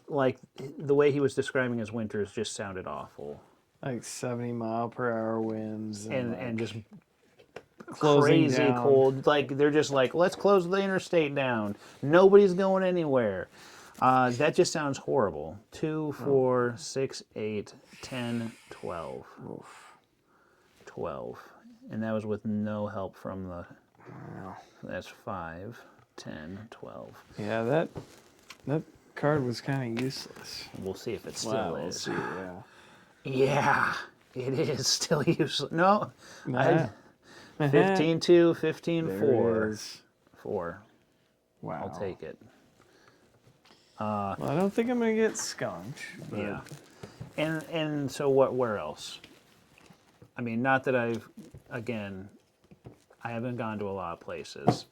Like the way he was describing his winters just sounded awful. Like 70-mile-per-hour winds. And just crazy down. cold. Like they're just like, let's close the interstate down. Nobody's going anywhere. That just sounds horrible. 2, 4, 6, 8, 10, 12. Oof. 12. And that was with no help from the... That's 5, 10, 12. Yeah, that card was kind of useless. We'll see if it still is. We'll see, yeah. Yeah, it is still useless. No, 15-2, 15-4. 4. Wow. I'll take it. Well, I don't think I'm going to get skunked. But... Yeah. And so where else? I mean, not that I haven't gone to a lot of places.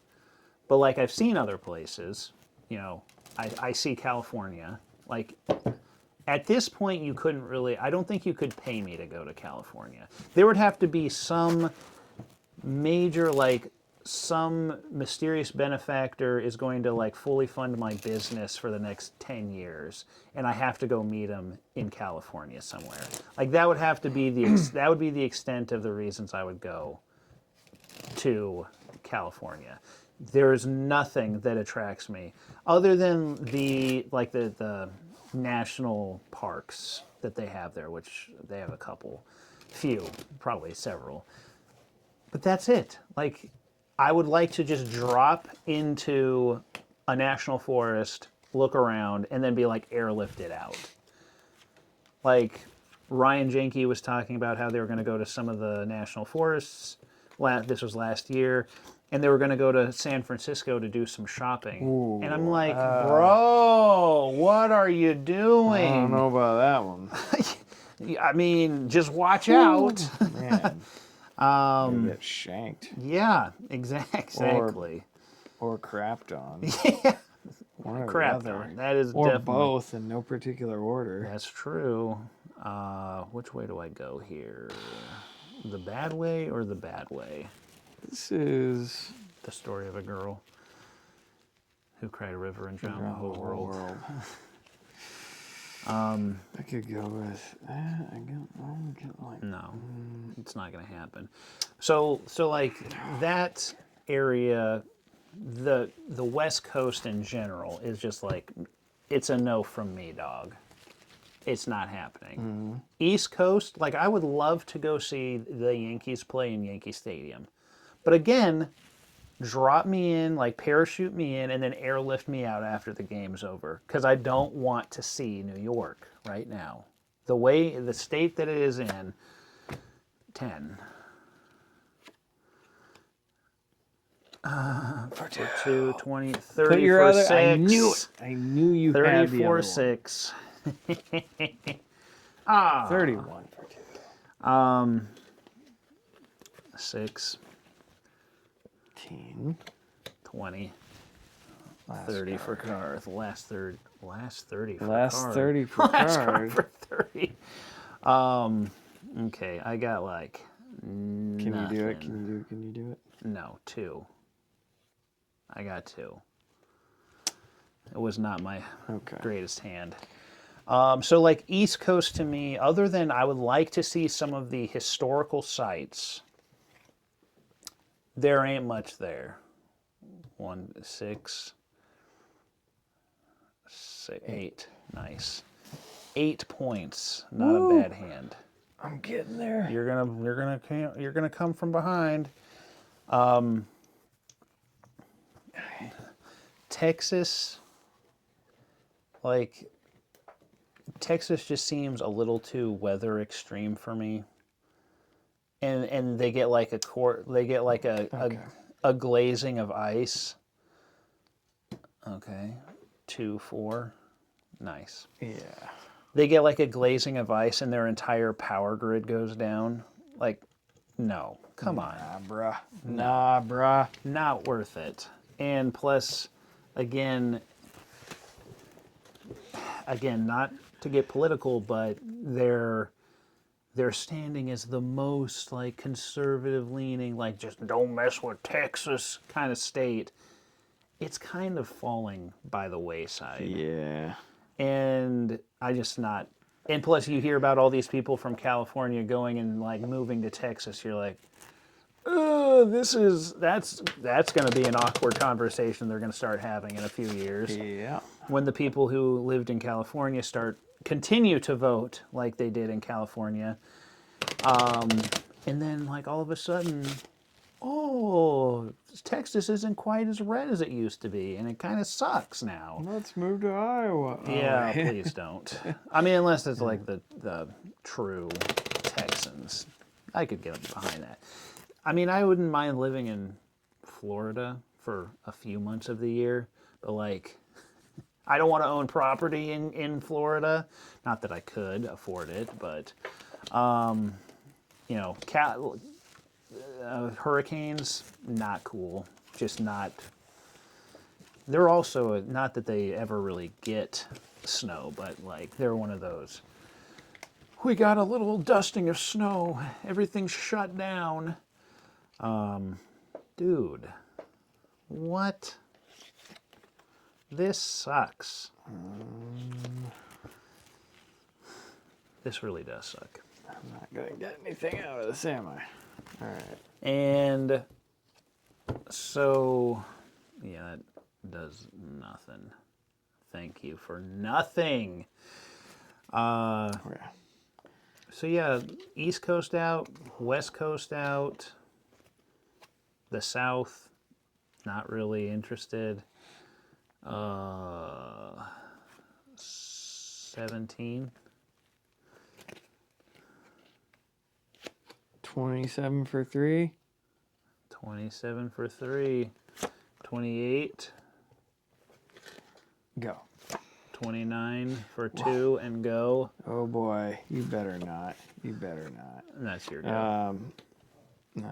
But like I've seen other places, you know, I see California. Like at this point you couldn't really, I don't think you could pay me to go to California. There would have to be some major, like some mysterious benefactor is going to like fully fund my business for the next 10 years and I have to go meet him in California somewhere. Like that would have to be that would be the extent of the reasons I would go to California. There is nothing that attracts me other than the national parks that they have there, which they have a couple, few, probably several. But that's it. Like, I would like to just drop into a national forest, look around, and then be like airlifted out. Like Ryan Jenke was talking about how they were going to go to some of the national forests. This was last year. And they were going to go to San Francisco to do some shopping. Ooh, and I'm like, bro, what are you doing? I don't know about that one. I mean, just watch out. Man. You get shanked. Yeah, exactly. Or crapped on. Yeah. Crapped on. That is or definitely. Or both in no particular order. That's true. Which way do I go here? The bad way or the bad way? This is the story of a girl who cried a river and drowned the whole world. I could go with that. No, it's not going to happen. So like that area, the West Coast in general is just like, it's a no from me, dog. It's not happening. Mm-hmm. East Coast, like I would love to go see the Yankees play in Yankee Stadium. But again, drop me in, like parachute me in, and then airlift me out after the game's over. Because I don't want to see New York right now. The state that it is in, 10. For 2, 20, 30 for 6. I knew it. I knew you had the 30 other for one. 6. 31 for 2. 6. 10. 20. Last 30 card. for Carth. Last 30 for Last card. 30 for Last card card. for 30. Okay, I got like Can you do it? nothing. Can you do it? No, 2. I got 2. It was not my greatest hand. So like East Coast to me, other than I would like to see some of the historical sites, there ain't much there. 1, 6, 8. Nice. 8 points. Not a bad hand. I'm getting there. You're gonna come from behind. Texas, like Texas just seems a little too weather extreme for me. And they get like a glazing of ice. Okay. 2, 4. Nice. Yeah. They get like a glazing of ice and their entire power grid goes down. Like, no. Come on. Nah, bruh. Not worth it. And plus, again, not to get political, but their standing is the most like conservative leaning, like just don't mess with Texas kind of state. It's kind of falling by the wayside. Yeah. And I just not. And plus, you hear about all these people from California going and like moving to Texas. You're like, that's going to be an awkward conversation they're going to start having in a few years. Yeah. When the people who lived in California continue to vote like they did in California, and then like all of a sudden, Texas isn't quite as red as it used to be, and it kind of sucks now. Let's move to Iowa. Yeah, please don't. I mean, unless it's like the true Texans. I could get behind that. I mean, I wouldn't mind living in Florida for a few months of the year, but like, I don't want to own property in Florida. Not that I could afford it, but, you know, hurricanes, not cool. Just not. They're also, not that they ever really get snow, but like, they're one of those. We got a little dusting of snow. Everything's shut down. Dude, what? This sucks. This really does suck. I'm not going to get anything out of this, am I? All right. And so, yeah, that does nothing. Thank you for nothing. Yeah. So yeah, East Coast out, West Coast out, the South, not really interested. 17. 27 for 3. 27 for 3. 28. Go. 29 for 2 and go. Oh boy, you better not. You better not. And that's your go. 9.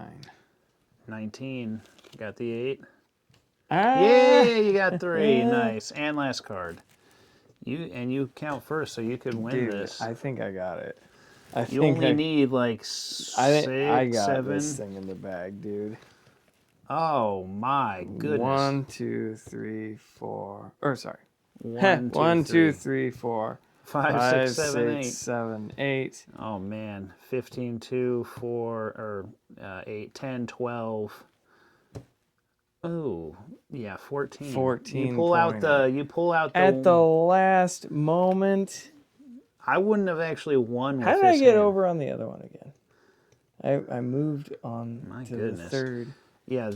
19. Got the 8. Ah! Yay, you got 3. Nice. And last card. You count first, so you could win Dude, this. I think I got it. You only need like 6, I got 7. this thing in the bag, dude. Oh my goodness. 1, 2, 3, 4. Or sorry. 1, 2, 3, 4. 5, 6, 7, 8. 7, 8. Oh man. 15, 2, 4, or 8, 10, 12. Oh, yeah, 14. 14. You pull out the At the last moment. I wouldn't have actually won with How did this I get hand. over on the other one again? I moved on My to goodness. the third. Yeah,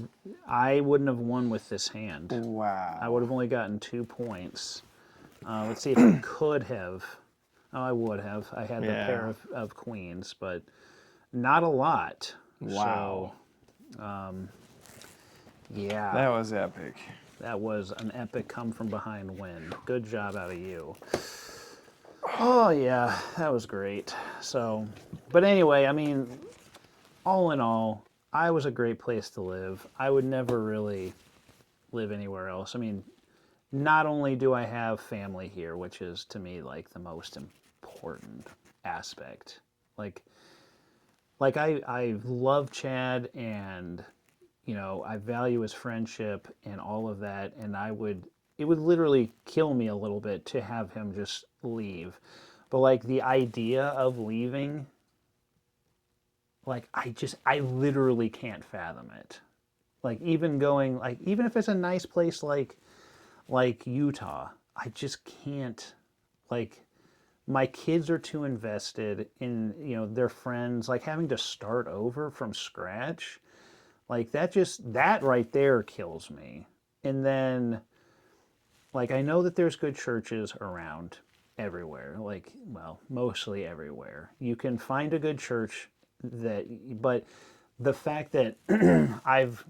I wouldn't have won with this hand. Wow. I would have only gotten 2 points. Let's see if I could have. Oh, I would have. I had the pair of queens, but not a lot. Wow. So, yeah. That was epic. That was an epic come from behind win. Good job out of you. Oh, yeah, that was great. So, but anyway, I mean, all in all, I was a great place to live. I would never really live anywhere else. I mean, not only do I have family here, which is to me like the most important aspect. Like I love Chad, and you know, I value his friendship and all of that, and it would literally kill me a little bit to have him just leave. But like the idea of leaving, like I literally can't fathom it. Like even going, like even if it's a nice place like Utah, I just can't. Like my kids are too invested in, you know, their friends, like having to start over from scratch. Like that right there kills me. And then like I know that there's good churches around everywhere, like, well, mostly everywhere. You can find a good church but the fact that I've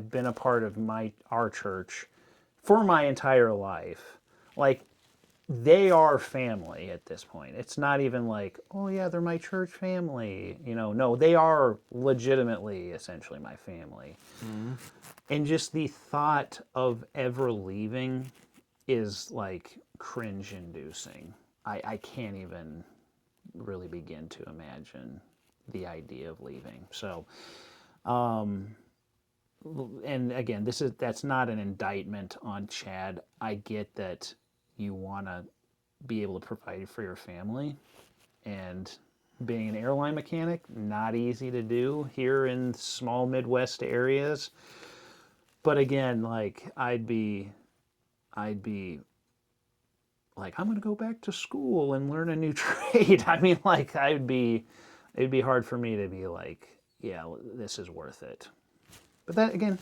been a part of our church for my entire life, like they are family at this point. It's not even like, oh yeah, they're my church family. You know, no, they are legitimately essentially my family. Mm-hmm. And just the thought of ever leaving is like cringe inducing. I can't even really begin to imagine the idea of leaving. So, and again, that's not an indictment on Chad. I get that you want to be able to provide for your family, and being an airline mechanic, not easy to do here in small Midwest areas. But again, like I'd be like, I'm going to go back to school and learn a new trade. I mean, like it'd be hard for me to be like, yeah, this is worth it. But that again,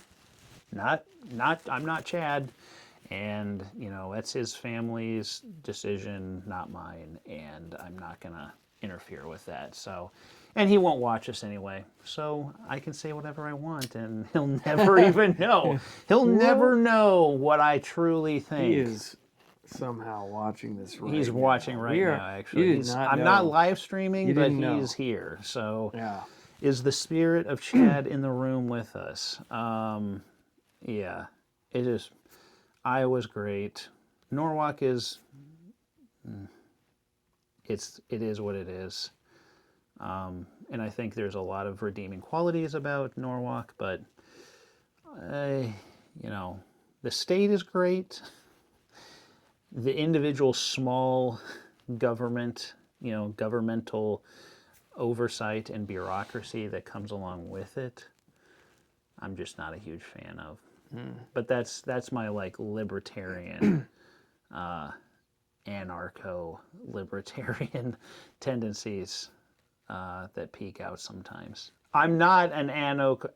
I'm not Chad, and you know, that's his family's decision, not mine, and I'm not going to interfere with that. So, and he won't watch us anyway, so I can say whatever I want, and he'll never even know. He'll never know what I truly think. He is somehow watching this right He's now. watching right now, actually. I'm not live streaming, but he's here. So, is the spirit of Chad in the room with us? Yeah, it is. Iowa's great. Norwalk is. It is what it is. And I think there's a lot of redeeming qualities about Norwalk, but you know, the state is great. The individual small government, you know, governmental oversight and bureaucracy that comes along with it, I'm just not a huge fan of. But that's my like libertarian, anarcho-libertarian tendencies that peek out sometimes. I'm not an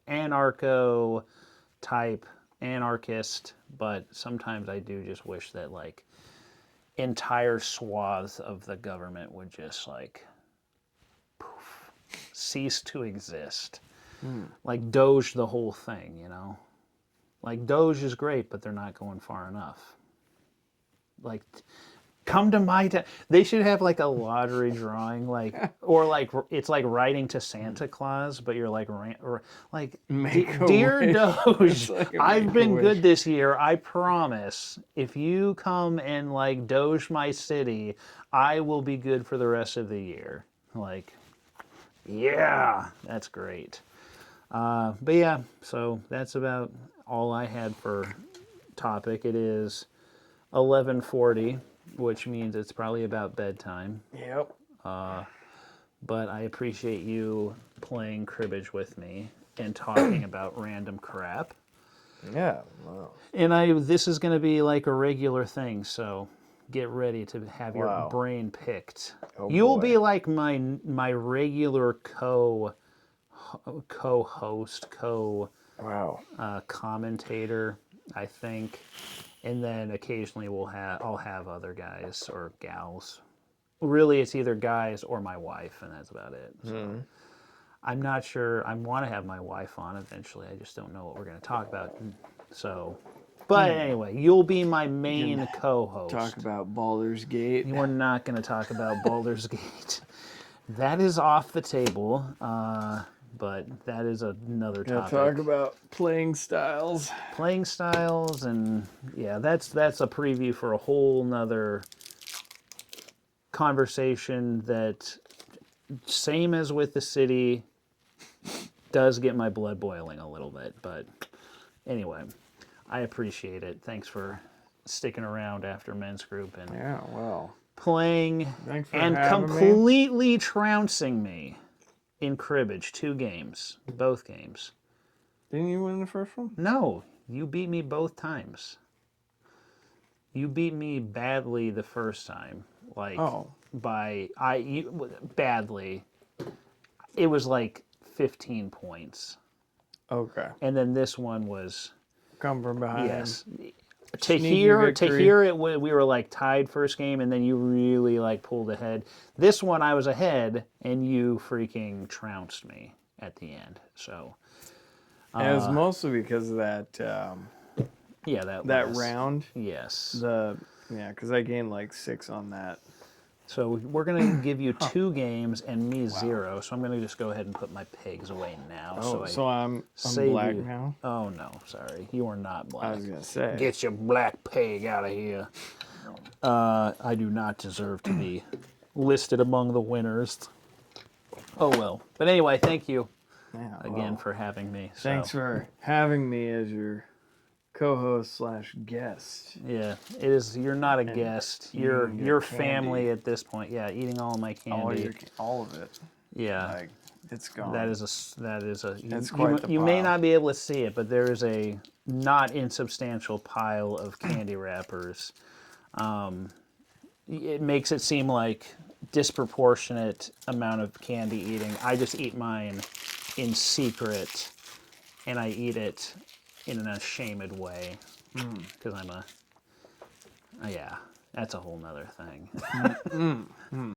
anarcho type anarchist, but sometimes I do just wish that like entire swaths of the government would just like poof, cease to exist. Like Doge the whole thing, you know? Like Doge is great, but they're not going far enough. Like come to my town. They should have like a lottery drawing, like, or like it's like writing to Santa Claus, but you're like, dear Doge, like I've been good this year. I promise, if you come and like Doge my city, I will be good for the rest of the year. Like, yeah, that's great. But yeah, so that's about all I had for topic. It is 11:40. Which means it's probably about bedtime. Yep. But I appreciate you playing cribbage with me and talking about random crap. Yeah. Wow. And this is going to be like a regular thing, so get ready to have your brain picked. You'll be like my regular co-host, Wow. commentator, I think, and then occasionally I'll have other guys or gals. Really, it's either guys or my wife, and that's about it. So I'm not sure. I want to have my wife on eventually. I just don't know what we're going to talk about. So, but anyway, you'll be my main co-host. Talk about Baldur's Gate. We're not going to talk about Baldur's Gate. That is off the table. But that is another topic. Talk about playing styles. Playing styles, and yeah, that's a preview for a whole nother conversation that, same as with the city, does get my blood boiling a little bit. But anyway, I appreciate it. Thanks for sticking around after men's group and playing and completely trouncing me in Cribbage. 2 games, both games. Didn't you win the first one? No, you beat me both times. You beat me badly the first time, badly. It was like 15 points. Okay. And then this one was come from behind. Yes. To hear it, we were like tied first game, and then you really like pulled ahead. This one, I was ahead, and you freaking trounced me at the end. So it was mostly because of that. That round. Yes. Because I gained like 6 on that. So we're gonna give you 2 games and me 0. So I'm gonna just go ahead and put my pigs away now. So I'm black now. Oh no, sorry, you are not black. I was gonna say, get your black pig out of here. I do not deserve to be listed among the winners. Oh well. But anyway, thank you again for having me. Thanks for having me as your co-host / guest. Yeah, it is. You're not a guest. You're family at this point. Yeah, eating all of my candy. All of it. Yeah, it's gone. That is a. It's quite the pile. You may not be able to see it, but there is a not insubstantial pile of candy wrappers. It makes it seem like disproportionate amount of candy eating. I just eat mine in secret, and I eat it in an ashamed way because I'm yeah, that's a whole nother thing.